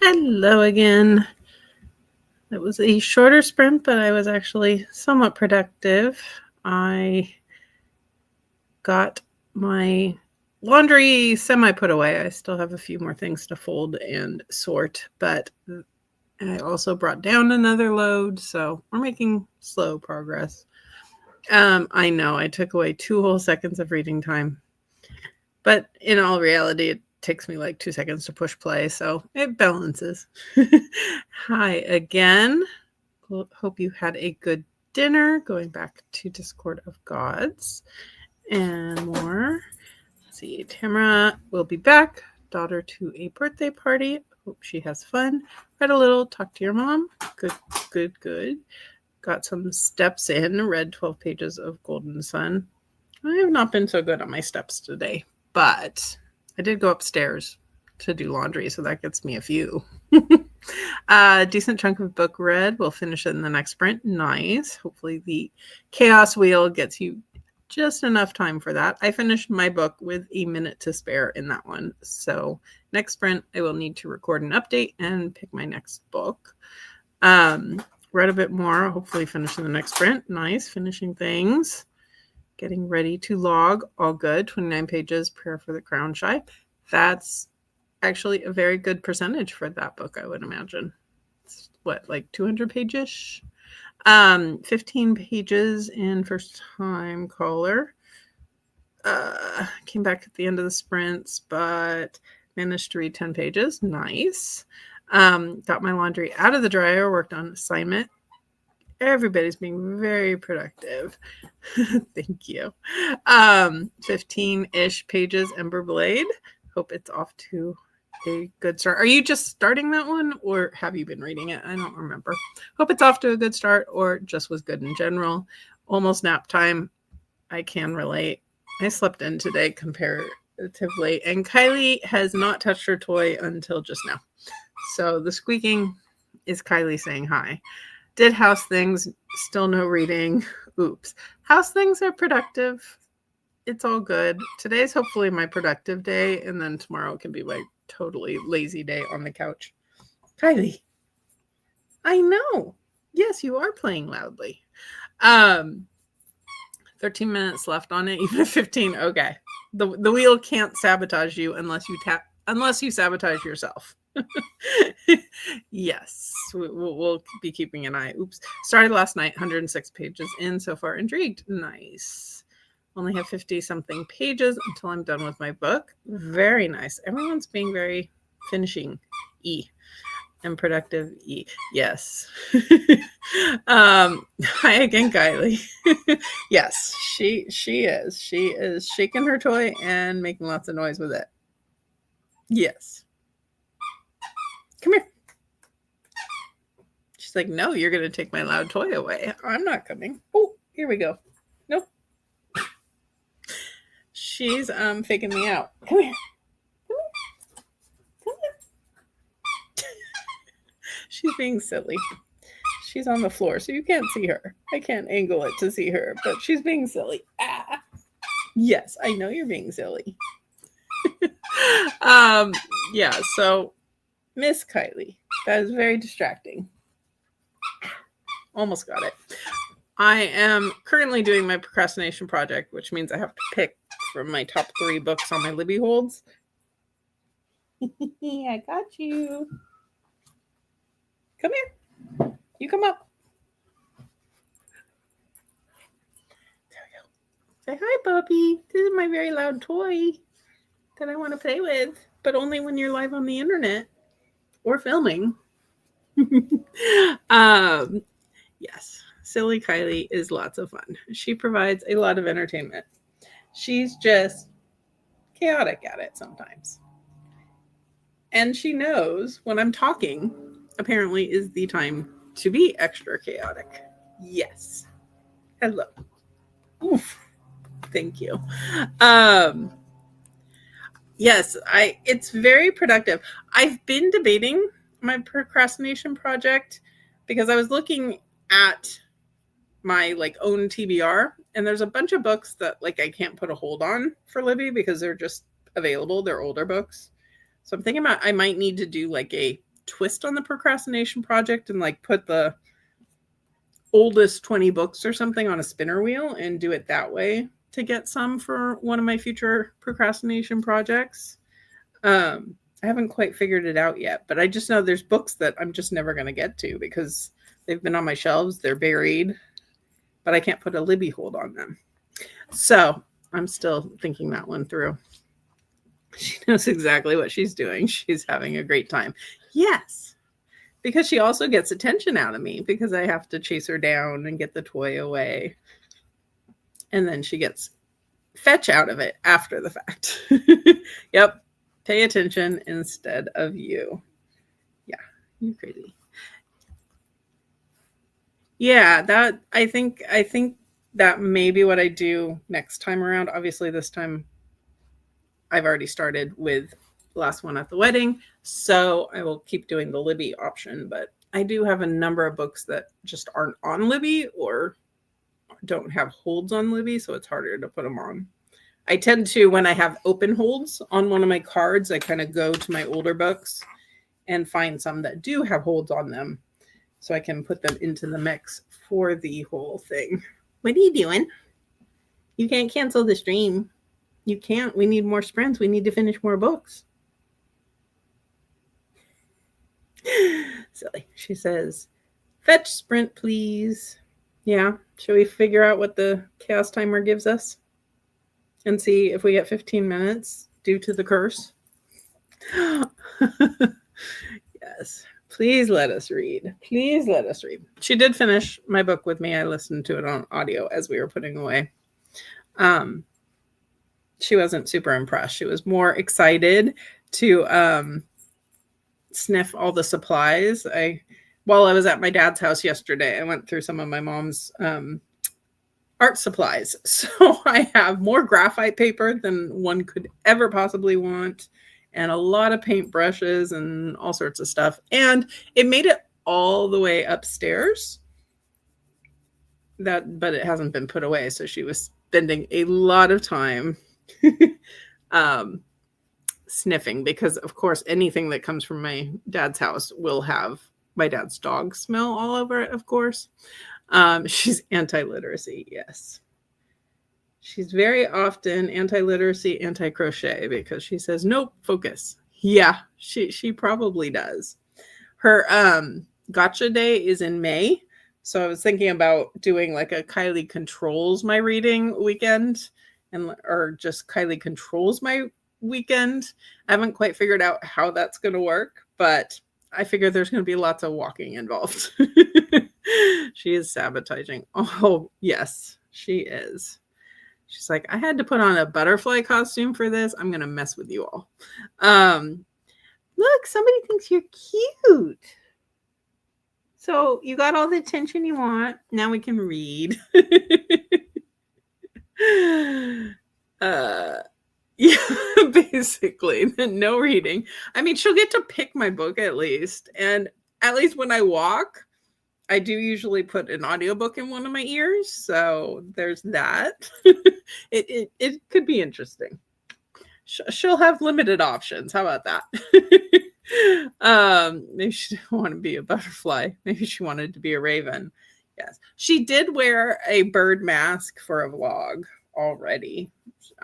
Speaker 1: Hello again. It was a shorter sprint, but I was actually somewhat productive. I got my laundry semi put away. I still have a few more things to fold and sort, but I also brought down another load, so we're making slow progress. I know I took away 2 whole seconds of reading time, but in all reality, it takes me like 2 seconds to push play, so it balances. Hi again. Hope you had a good dinner. Going back to Discord of Gods and more. Let's see, Tamara will be back. Daughter to a birthday party. Hope she has fun. Read a little, talk to your mom. Good. Got some steps in. Read 12 pages of Golden Sun. I have not been so good on my steps today, but I did go upstairs to do laundry, so that gets me a few. Decent chunk of book read. We'll finish it in the next sprint. Nice. Hopefully the chaos wheel gets you just enough time for that. I finished my book with a minute to spare in that one. So next sprint, I will need to record an update and pick my next book. Read a bit more. Hopefully finish in the next sprint. Nice. Finishing things. Getting ready to log. All good. 29 pages. Prayer for the Crown Shy. That's actually a very good percentage for that book, I would imagine. It's what, like 200 pages? 15 pages in first time caller. Came back at the end of the sprints, but managed to read 10 pages. Nice. Got my laundry out of the dryer, worked on assignment. Everybody's being very productive. Thank you. 15-ish pages, Ember Blade. Hope it's off to a good start. Are you just starting that one, or have you been reading it? I don't remember. Hope it's off to a good start, or just was good in general. Almost nap time. I can relate. I slept in today comparatively, and Kylie has not touched her toy until just now. So the squeaking is Kylie saying hi. Did house things, still no reading. Oops. House things are productive. It's all good. Today's hopefully my productive day, and then tomorrow can be my totally lazy day on the couch. Kylie. I know. Yes, you are playing loudly. 13 minutes left on it, even 15. Okay. The wheel can't sabotage you unless you sabotage yourself. Yes, we'll be keeping an eye. Oops. Started last night, 106 pages in so far. Intrigued. Nice. Only have 50 something pages until I'm done with my book. Very nice. Everyone's being very finishing and productive. Yes. Hi again, Kylie. Yes, she is. She is shaking her toy and making lots of noise with it. Yes. Come here. She's like, no, you're going to take my loud toy away. I'm not coming. Oh, here we go. Nope. She's faking me out. Come here. Come here. She's being silly. She's on the floor, so you can't see her. I can't angle it to see her, but she's being silly. Ah. Yes, I know you're being silly. Yeah, so Miss Kylie. That is very distracting. Almost got it. I am currently doing my procrastination project, which means I have to pick from my top 3 books on my Libby holds. I got you. Come here. You come up. There we go. Say hi, puppy. This is my very loud toy that I want to play with, but only when you're live on the internet or filming. Yes, silly Kylie is lots of fun. She provides a lot of entertainment. She's just chaotic at it sometimes. And she knows when I'm talking, apparently, is the time to be extra chaotic. Yes. Hello. Oof. Thank you. Yes, it's very productive. I've been debating my procrastination project because I was looking at my own TBR, and there's a bunch of books that I can't put a hold on for Libby because they're just available. They're older books. So I'm thinking about I might need to do a twist on the procrastination project and like put the oldest 20 books or something on a spinner wheel and do it that way to get some for one of my future procrastination projects. I haven't quite figured it out yet, but I just know there's books that I'm just never going to get to because they've been on my shelves. They're buried, but I can't put a Libby hold on them. So I'm still thinking that one through. She knows exactly what she's doing. She's having a great time. Yes, because she also gets attention out of me because I have to chase her down and get the toy away. And then she gets fetch out of it after the fact. Yep. Pay attention instead of you. Yeah, you're crazy. Yeah, that I think that may be what I do next time around. Obviously, this time I've already started with last one at the wedding, so I will keep doing the Libby option, but I do have a number of books that just aren't on Libby or don't have holds on Libby, so it's harder to put them on. I tend to, when I have open holds on one of my cards, I kind of go to my older books and find some that do have holds on them so I can put them into the mix for the whole thing. What are you doing? You can't cancel the stream. You can't. We need more sprints. We need to finish more books. Silly. She says, fetch sprint, please. Yeah. Shall we figure out what the chaos timer gives us? And see if we get 15 minutes due to the curse. Yes. Please let us read. Please let us read. She did finish my book with me. I listened to it on audio as we were putting away. She wasn't super impressed. She was more excited to sniff all the supplies. While I was at my dad's house yesterday, I went through some of my mom's art supplies. So I have more graphite paper than one could ever possibly want, and a lot of paintbrushes and all sorts of stuff. And it made it all the way upstairs. But it hasn't been put away. So she was spending a lot of time sniffing because, of course, anything that comes from my dad's house will have my dad's dog smell all over it, of course. She's anti-literacy, yes. She's very often anti-literacy, anti-crochet because she says, nope, focus. Yeah, she probably does. Her gotcha day is in May. So I was thinking about doing like a Kylie controls my reading weekend or just Kylie controls my weekend. I haven't quite figured out how that's going to work, but I figure there's going to be lots of walking involved. She is sabotaging. Oh, yes, she is. She's like, I had to put on a butterfly costume for this. I'm going to mess with you all. Look, somebody thinks you're cute. So you got all the attention you want. Now we can read. Yeah, basically, no reading. I mean, she'll get to pick my book at least. And at least when I walk, I do usually put an audiobook in one of my ears. So there's that. It could be interesting. She'll have limited options. How about that? Maybe she didn't want to be a butterfly. Maybe she wanted to be a raven. Yes. She did wear a bird mask for a vlog already.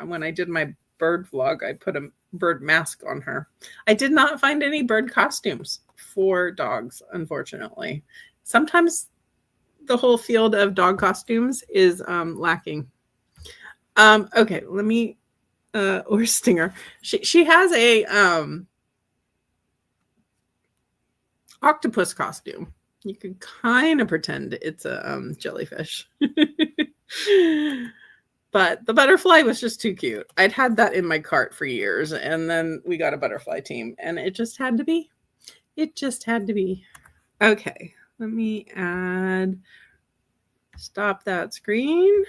Speaker 1: When I did my bird vlog, I put a bird mask on her. I did not find any bird costumes for dogs, unfortunately. Sometimes the whole field of dog costumes is lacking. Okay, let me or Stinger. She has a octopus costume. You can kind of pretend it's a jellyfish. But the butterfly was just too cute. I'd had that in my cart for years, and then we got a butterfly team, and it just had to be. It just had to be. Okay, let me stop that screen,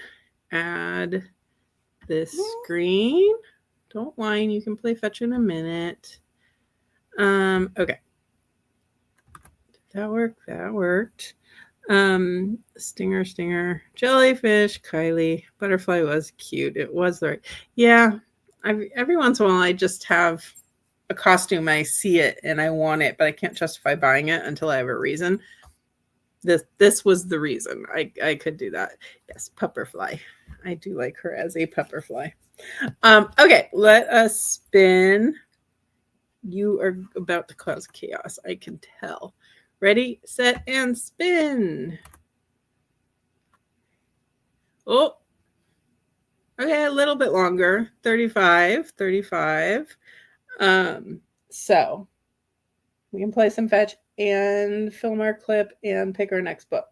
Speaker 1: add this screen. Don't whine, you can play fetch in a minute. Okay. Did that work? That worked. Stinger, jellyfish, Kylie, butterfly was cute. It was the right. Yeah. Every once in a while I just have a costume, I see it and I want it, but I can't justify buying it until I have a reason. This was the reason I could do that. Yes, Pepperfly. I do like her as a Pepperfly. Okay, let us spin. You are about to cause chaos. I can tell. Ready, set, and spin. Oh, okay, a little bit longer. 35, 35. So we can play some fetch and film our clip and pick our next book.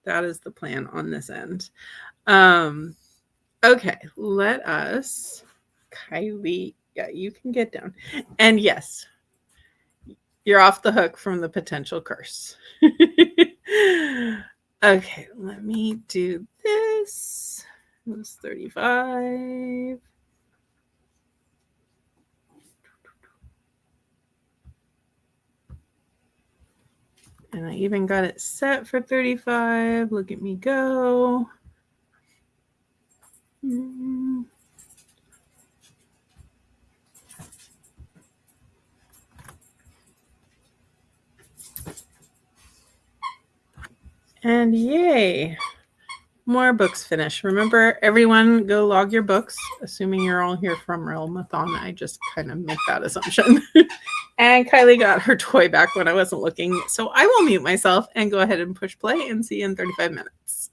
Speaker 1: That is the plan on this end. Okay, let us, Kylie, yeah, you can get down. And yes, you're off the hook from the potential curse. Okay, let me do this. It was 35. And I even got it set for 35. Look at me go. And yay, more books finished. Remember, everyone go log your books, assuming you're all here from Realmathon. I just kind of make that assumption. And Kylie got her toy back when I wasn't looking. So I will mute myself and go ahead and push play and see you in 35 minutes.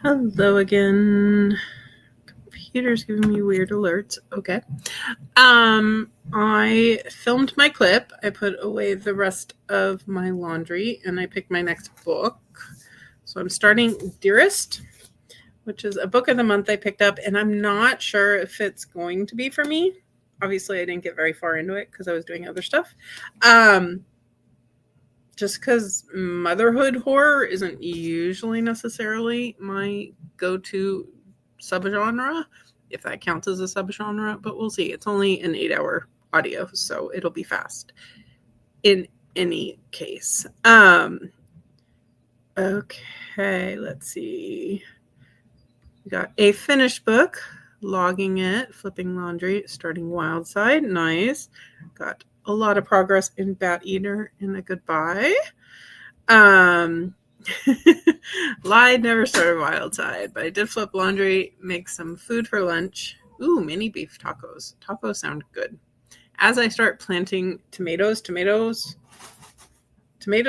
Speaker 1: Hello again. Computer's giving me weird alerts. Okay. I filmed my clip. I put away the rest of my laundry and I picked my next book. So I'm starting Dearest, which is a book of the month I picked up, and I'm not sure if it's going to be for me. Obviously, I didn't get very far into it because I was doing other stuff. Just because motherhood horror isn't usually necessarily my go-to subgenre, if that counts as a subgenre, but we'll see. It's only an 8-hour audio, so it'll be fast in any case. Okay, let's see. We got a finished book, logging it, flipping laundry, starting Wild Side. Nice. Got a lot of progress in Bat Eater and a goodbye. Lied, never started Wild Side, but I did flip laundry, make some food for lunch. Ooh, mini beef tacos. Tacos sound good. As I start planting tomatoes, tomato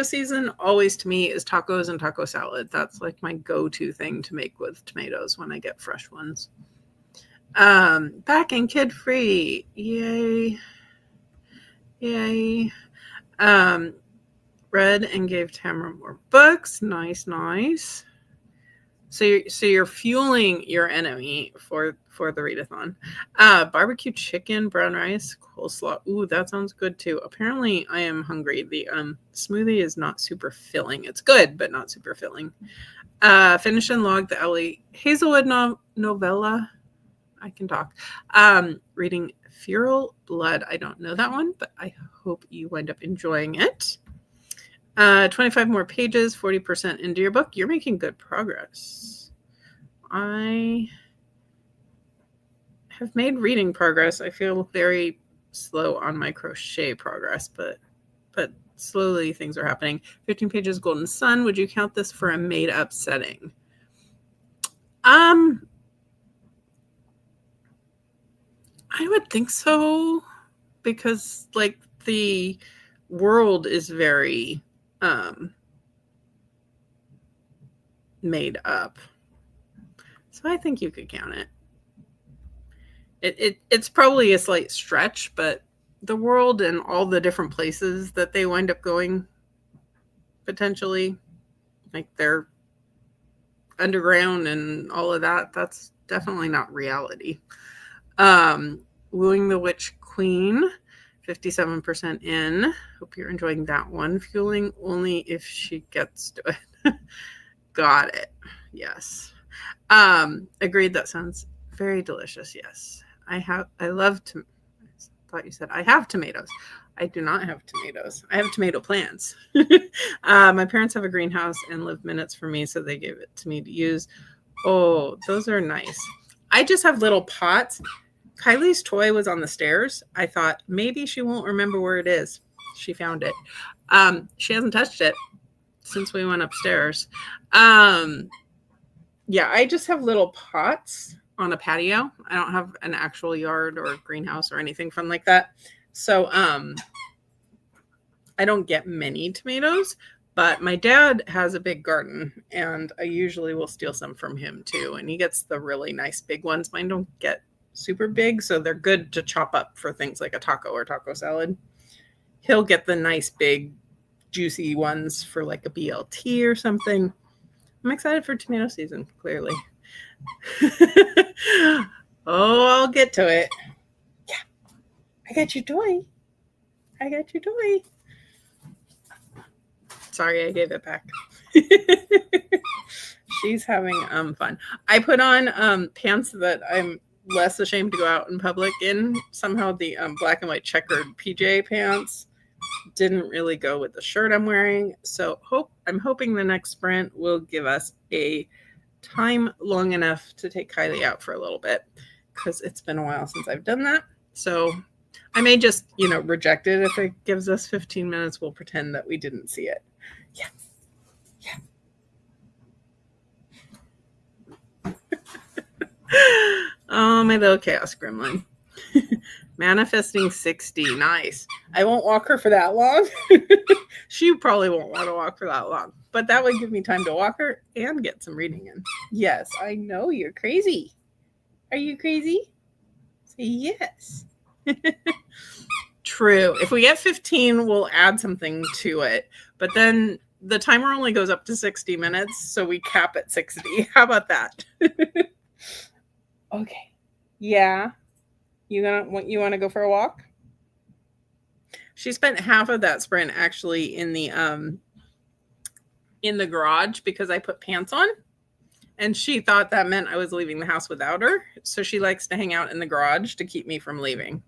Speaker 1: season always to me is tacos and taco salad. That's like my go-to thing to make with tomatoes when I get fresh ones. Back and kid free. Yay. Yay. Read and gave Tamara more books. Nice. So you're fueling your enemy for the readathon. Barbecue chicken, brown rice, coleslaw. Ooh, that sounds good too. Apparently, I am hungry. The smoothie is not super filling. It's good, but not super filling. Finish and log the Ellie Hazelwood novella. I can talk. Reading Feral Blood. I don't know that one, but I hope you wind up enjoying it. 25 more pages, 40% into your book. You're making good progress. I have made reading progress. I feel very slow on my crochet progress, but slowly things are happening. 15 pages, Golden Sun. Would you count this for a made-up setting? I would think so, because like the world is very made up. So I think you could count it. It's probably a slight stretch, but the world and all the different places that they wind up going, potentially, like they're underground and all of that, that's definitely not reality. Wooing the Witch Queen, 57% in. Hope you're enjoying that one. Fueling only if she gets to it. Got it. Yes. Agreed. That sounds very delicious. Yes. I love to. I thought you said I have tomatoes. I do not have tomatoes. I have tomato plants. My parents have a greenhouse and live minutes from me, so they gave it to me to use. Oh, those are nice. I just have little pots. Kylie's toy was on the stairs. I thought maybe she won't remember where it is. She found it. She hasn't touched it since we went upstairs. Yeah, I just have little pots on a patio. I don't have an actual yard or greenhouse or anything fun like that. So I don't get many tomatoes, but my dad has a big garden and I usually will steal some from him too. And he gets the really nice big ones. Mine don't get super big, so they're good to chop up for things like a taco or taco salad. He'll get the nice big juicy ones for like a BLT or something. I'm excited for tomato season, clearly. Oh, I'll get to it. Yeah. I got your toy. Sorry, I gave it back. She's having fun. I put on pants that I'm less ashamed to go out in public in. Somehow the black and white checkered PJ pants didn't really go with the shirt I'm wearing. So I'm hoping the next sprint will give us a time long enough to take Kylie out for a little bit, because it's been a while since I've done that. So I may just, reject it. If it gives us 15 minutes, we'll pretend that we didn't see it. Yeah. Oh, my little chaos gremlin. Manifesting 60. Nice. I won't walk her for that long. She probably won't want to walk for that long, but that would give me time to walk her and get some reading in. Yes, I know you're crazy. Are you crazy? Say yes. True. If we get 15, we'll add something to it. But then the timer only goes up to 60 minutes, so we cap at 60. How about that? Okay. Yeah. You want to go for a walk? She spent half of that sprint actually in the garage because I put pants on. And she thought that meant I was leaving the house without her. So she likes to hang out in the garage to keep me from leaving.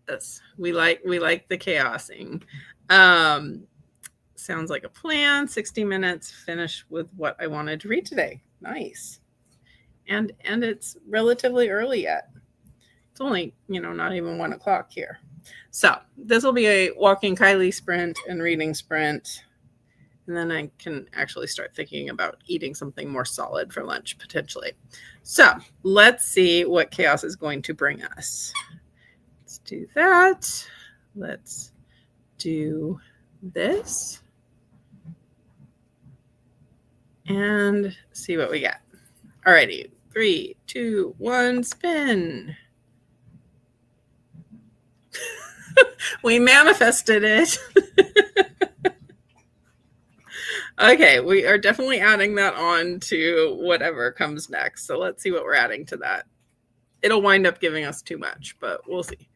Speaker 1: Yes, we like the chaosing. Sounds like a plan. 60 minutes, finish with what I wanted to read today. Nice. And it's relatively early yet. It's only, not even 1 o'clock here. So this will be a walking Kylie sprint and reading sprint. And then I can actually start thinking about eating something more solid for lunch, potentially. So let's see what chaos is going to bring us. Let's do that. Let's do this. And see what we get. Alrighty. 3, 2, 1, spin. We manifested it. Okay, we are definitely adding that on to whatever comes next. So let's see what we're adding to that. It'll wind up giving us too much, but we'll see.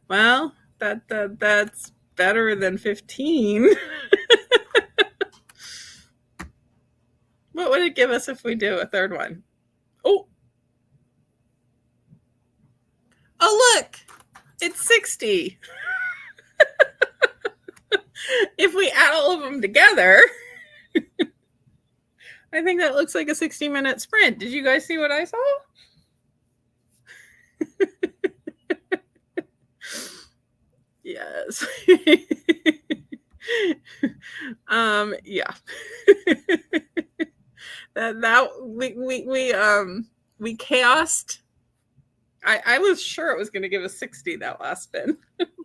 Speaker 1: Well, that's better than 15. What would it give us if we do a third one? Oh, look, it's 60. If we add all of them together, I think that looks like a 60-minute sprint. Did you guys see what I saw? Yes. Yeah. We chaosed. I was sure it was going to give us 60 that last spin,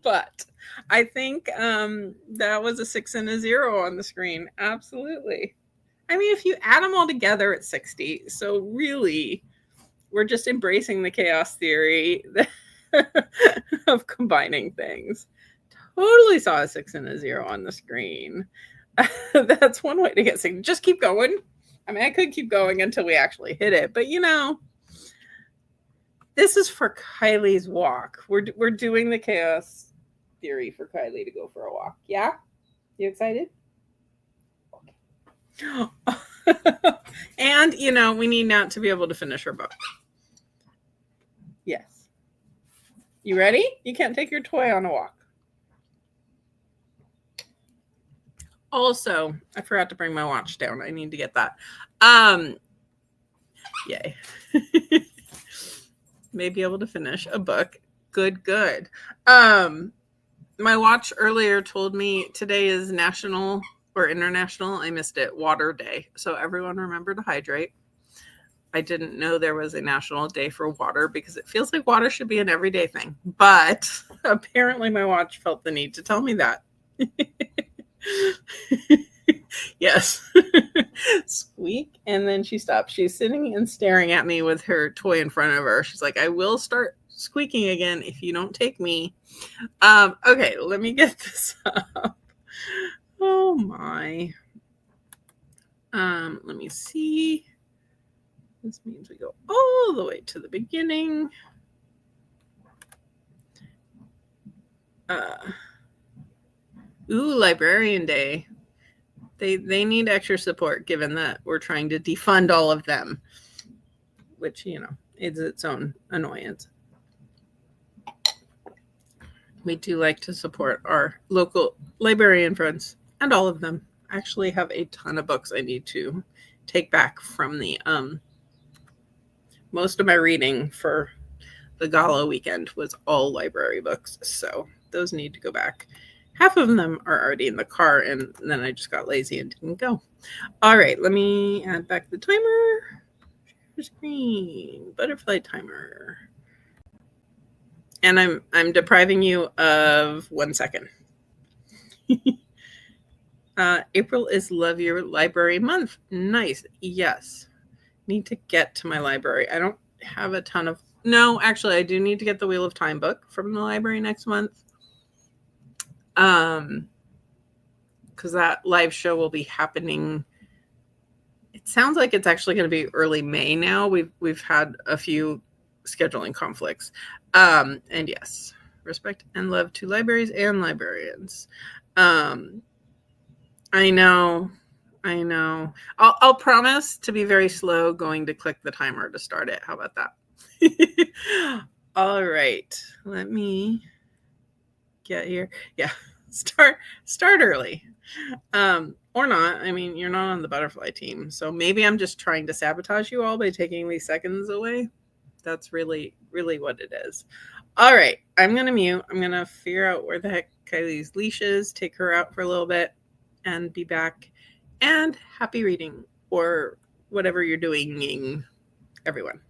Speaker 1: but I think that was a 6 and a 0 on the screen. Absolutely. I mean, if you add them all together, it's 60. So really, we're just embracing the chaos theory of combining things. Totally saw a 6 and a 0 on the screen. That's one way to get 60. Just keep going. I mean, I could keep going until we actually hit it, but this is for Kylie's walk. We're doing the chaos theory for Kylie to go for a walk. Yeah? You excited? Okay. And, we need Nat to be able to finish her book. Yes. You ready? You can't take your toy on a walk. Also, I forgot to bring my watch down. I need to get that. Yay. May be able to finish a book. Good. My watch earlier told me today is national or international, I missed it, water day. So everyone remember to hydrate. I didn't know there was a national day for water because it feels like water should be an everyday thing. But apparently my watch felt the need to tell me that. Yes. Squeak. And then she stopped. She's sitting and staring at me with her toy in front of her. She's like, I will start squeaking again if you don't take me. Okay, let me get this up. Oh my. Let me see. This means we go all the way to the beginning. Librarian Day. They need extra support given that we're trying to defund all of them, which, is its own annoyance. We do like to support our local librarian friends, and all of them. I actually have a ton of books I need to take back from the most of my reading for the gala weekend was all library books, so those need to go back. half of them are already in the car, and then I just got lazy and didn't go. All right, let me add back the timer. Share screen, butterfly timer. And I'm depriving you of 1 second. April is Love Your Library month. Nice. Yes. Need to get to my library. I don't have a ton of. No, actually, I do need to get the Wheel of Time book from the library next month. Because that live show will be happening. It sounds like it's actually going to be early May now. We've had a few scheduling conflicts. And yes, respect and love to libraries and librarians. I know. I'll promise to be very slow going to click the timer to start it. How about that? All right. Let me get here. Yeah. Start early. Or not. I mean, you're not on the butterfly team. So maybe I'm just trying to sabotage you all by taking these seconds away. That's really, really what it is. All right. I'm going to mute. I'm going to figure out where the heck Kylie's leash is, take her out for a little bit, and be back. And happy reading, or whatever you're doing, everyone.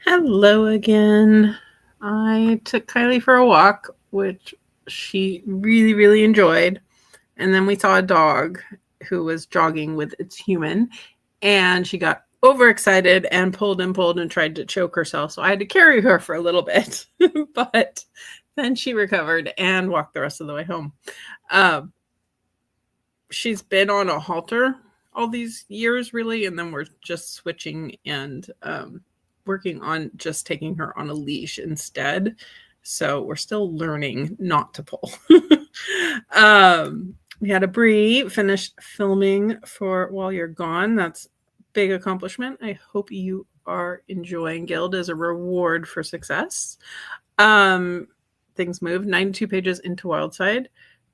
Speaker 1: Hello again. I took Kylie for a walk, which she really, really enjoyed. And then we saw a dog who was jogging with its human, and she got overexcited and pulled and tried to choke herself. So I had to carry her for a little bit, but then she recovered and walked the rest of the way home. She's been on a halter all these years, really, and then we're just switching and working on just taking her on a leash instead. So we're still learning not to pull. We had a Brie finished filming for While You're Gone. That's a big accomplishment. I hope you are enjoying Guild as a reward for success. Things moved 92 pages into Wildside.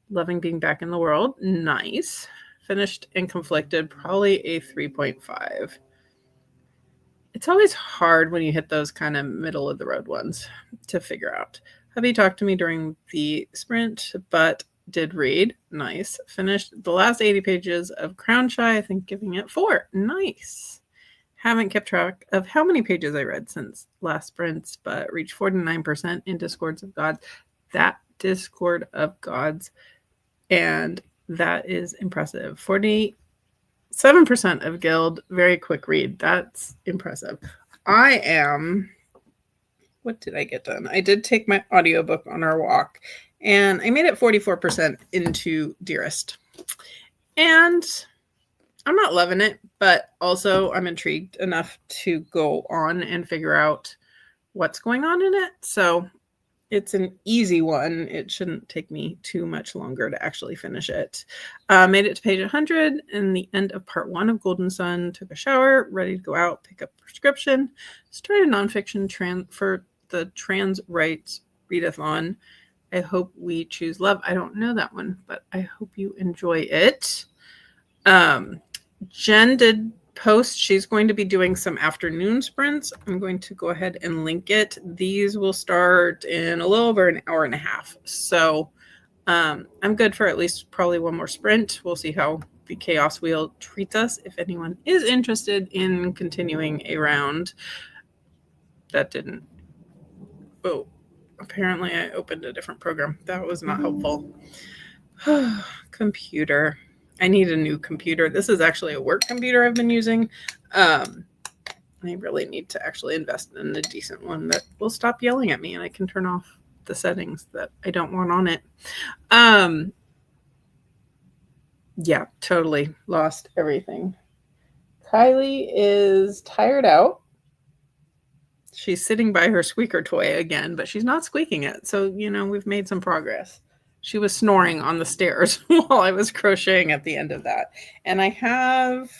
Speaker 1: Loving being back in the world. Nice. Finished and conflicted. Probably a 3.5. It's always hard when you hit those kind of middle of the road ones to figure out. Hubby talked to me during the sprint, but did read. Nice. Finished the last 80 pages of Crown Shy, I think giving it 4. Nice. Haven't kept track of how many pages I read since last sprints, but reached 49% in Discords of Gods. That Discord of Gods, and that is impressive. 47% of Guild, very quick read. That's impressive. What did I get done? I did take my audiobook on our walk, and I made it 44% into Dearest. And I'm not loving it, but also I'm intrigued enough to go on and figure out what's going on in it. So it's an easy one. It shouldn't take me too much longer to actually finish it. Made it to page 100 and the end of part 1 of Golden Sun. Took a shower, ready to go out, pick up prescription. Started nonfiction for the trans rights readathon. I hope we choose love. I don't know that one, but I hope you enjoy it. Jen did post she's going to be doing some afternoon sprints. I'm going to go ahead and link it. These will start in a little over an hour and a half. So I'm good for at least probably one more sprint. We'll see how the Chaos Wheel treats us. If anyone is interested in continuing a round, that didn't. Oh, apparently I opened a different program. That was not helpful. Computer. I need a new computer. This is actually a work computer I've been using. I really need to actually invest in a decent one that will stop yelling at me and I can turn off the settings that I don't want on it. Yeah, totally lost everything. Kylie is tired out. She's sitting by her squeaker toy again, but she's not squeaking it. So, we've made some progress. She was snoring on the stairs while I was crocheting at the end of that. And I have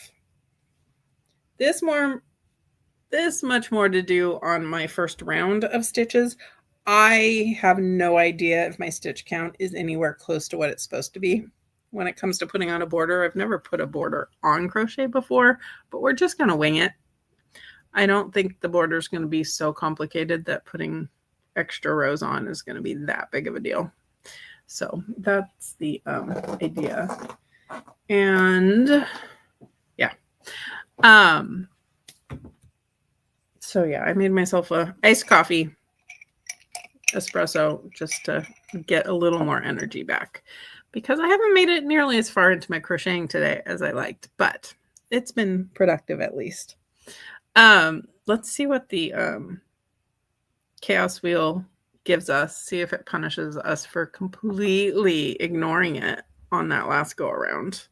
Speaker 1: this much more to do on my first round of stitches. I have no idea if my stitch count is anywhere close to what it's supposed to be. When it comes to putting on a border, I've never put a border on crochet before, but we're just going to wing it. I don't think the border is going to be so complicated that putting extra rows on is going to be that big of a deal. So that's the idea. And yeah. So yeah, I made myself a iced coffee espresso just to get a little more energy back because I haven't made it nearly as far into my crocheting today as I liked, but it's been productive at least. Let's see what the Chaos Wheel gives us. See if it punishes us for completely ignoring it on that last go around.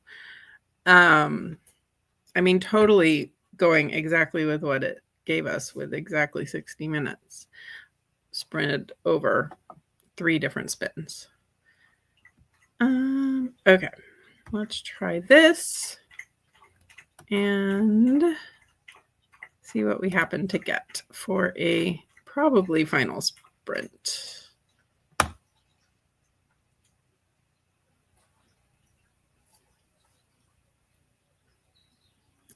Speaker 1: Totally going exactly with what it gave us with exactly 60 minutes sprinted over 3 different spins. Okay, let's try this and see what we happen to get for a probably final sprint.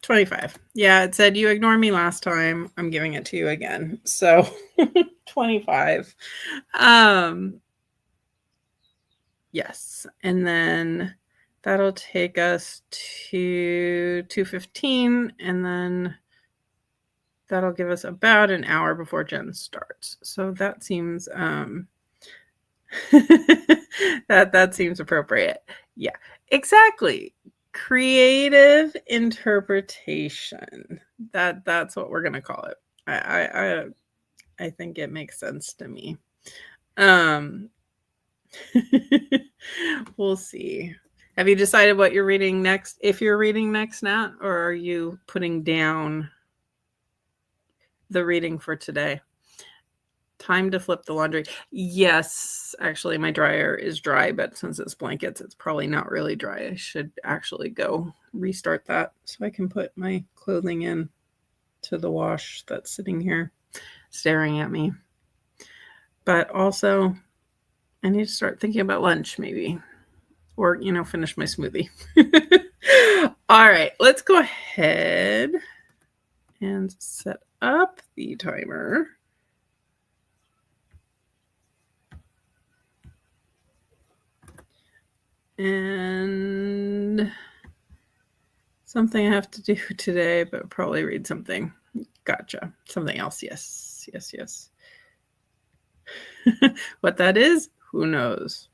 Speaker 1: 25. Yeah, it said you ignored me last time. I'm giving it to you again. So 25. Yes. And then that'll take us to 215. And then that'll give us about an hour before Jen starts. So that seems that seems appropriate. Yeah, exactly. Creative interpretation. That's what we're gonna call it. I think it makes sense to me. We'll see. Have you decided what you're reading next? If you're reading next, Nat, or are you putting down the reading for today? Time to flip the laundry. Yes, actually, my dryer is dry, but since it's blankets, it's probably not really dry. I should actually go restart that so I can put my clothing in to the wash that's sitting here staring at me. But also, I need to start thinking about lunch, maybe, or finish my smoothie. All right, let's go ahead and set up the timer. And something I have to do today, but probably read something. Gotcha. Something else. Yes. What that is, who knows?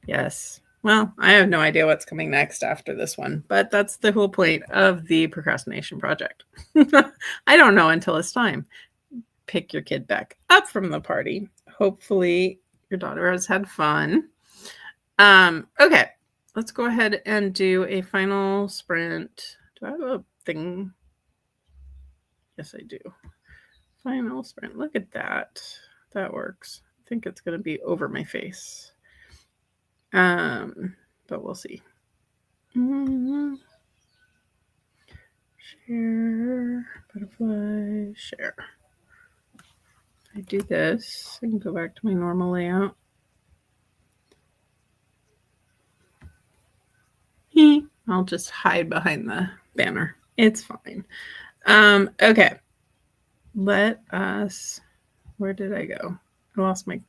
Speaker 1: Yes. Well, I have no idea what's coming next after this one, but that's the whole point of the procrastination project. I don't know until it's time. Pick your kid back up from the party. Hopefully your daughter has had fun. Okay, let's go ahead and do a final sprint. Do I have a thing? Yes, I do. Final sprint. Look at that. That works. I think it's going to be over my face. But we'll see. Share, butterfly, share. If I do this, I can go back to my normal layout. I'll just hide behind the banner. It's fine. Okay. Let us, where did I go? I lost my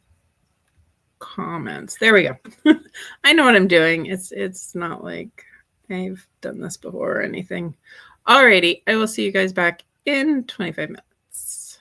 Speaker 1: comments. There we go. I know what I'm doing. It's not like I've done this before or anything. Alrighty, I will see you guys back in 25 minutes.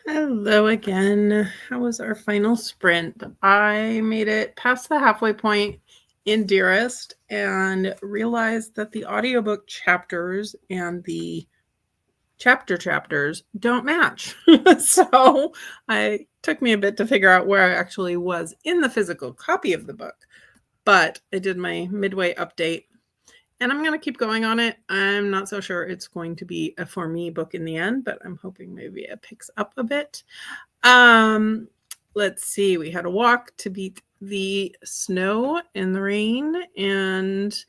Speaker 1: Hello again. How was our final sprint? I made it past the halfway point in Dearest and realized that the audiobook chapters and the chapters don't match. So it took me a bit to figure out where I actually was in the physical copy of the book. But I did my midway update and I'm going to keep going on it. I'm not so sure it's going to be a for me book in the end, but I'm hoping maybe it picks up a bit. Let's see. We had a walk to beat the snow and the rain and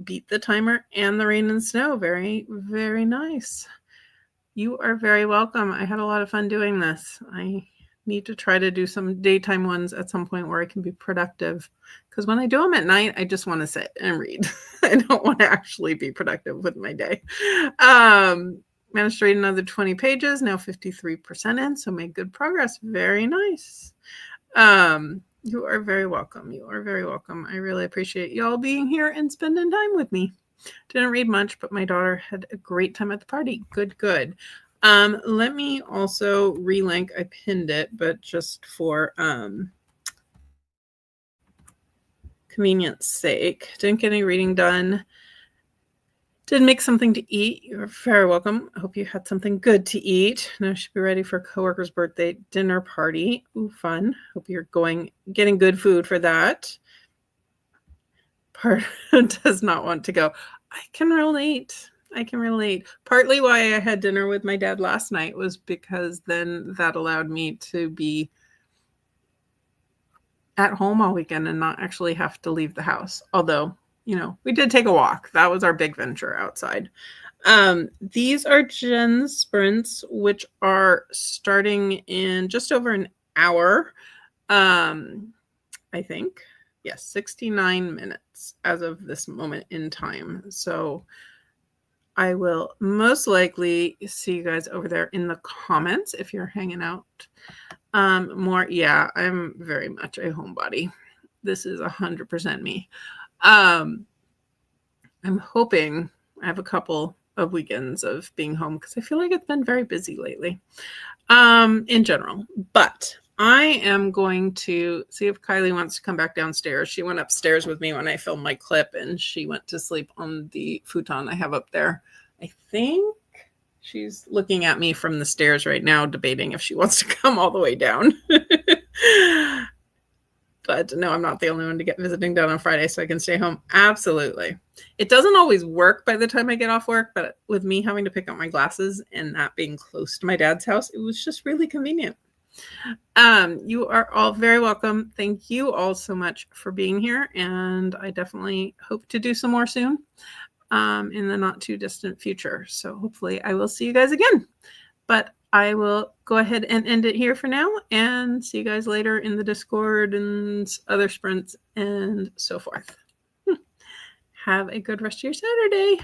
Speaker 1: beat the timer and the rain and snow. Very, very nice. You are very welcome. I had a lot of fun doing this. I need to try to do some daytime ones at some point where I can be productive. Because when I do them at night, I just want to sit and read. I don't want to actually be productive with my day. Managed to read another 20 pages, now 53% in, so made good progress. Very nice. You are very welcome. You are very welcome. I really appreciate y'all being here and spending time with me. Didn't read much, but my daughter had a great time at the party. Good, good. Let me also relink. I pinned it, but just for convenience sake. Didn't get any reading done. Did make something to eat. You're very welcome. I hope you had something good to eat. Now I should be ready for a coworker's birthday dinner party. Ooh, fun. Hope you're getting good food for that. Part does not want to go. I can relate. Partly why I had dinner with my dad last night was because then that allowed me to be at home all weekend and not actually have to leave the house. Although, we did take a walk. That was our big venture outside. These are Jen's sprints, which are starting in just over an hour. I think. Yes, 69 minutes as of this moment in time. So I will most likely see you guys over there in the comments if you're hanging out. More, yeah, I'm very much a homebody. This is 100% me. I'm hoping I have a couple of weekends of being home because I feel like it's been very busy lately, in general. But I am going to see if Kylie wants to come back downstairs. She went upstairs with me when I filmed my clip, and she went to sleep on the futon I have up there. I think she's looking at me from the stairs right now, debating if she wants to come all the way down. But no, I'm not the only one to get visiting done on Friday, so I can stay home. Absolutely. It doesn't always work by the time I get off work, but with me having to pick up my glasses and that being close to my dad's house, it was just really convenient. You are all very welcome. Thank you all so much for being here, and I definitely hope to do some more soon in the not too distant future. So hopefully I will see you guys again. But I will go ahead and end it here for now and see you guys later in the Discord and other sprints and so forth. Have a good rest of your Saturday.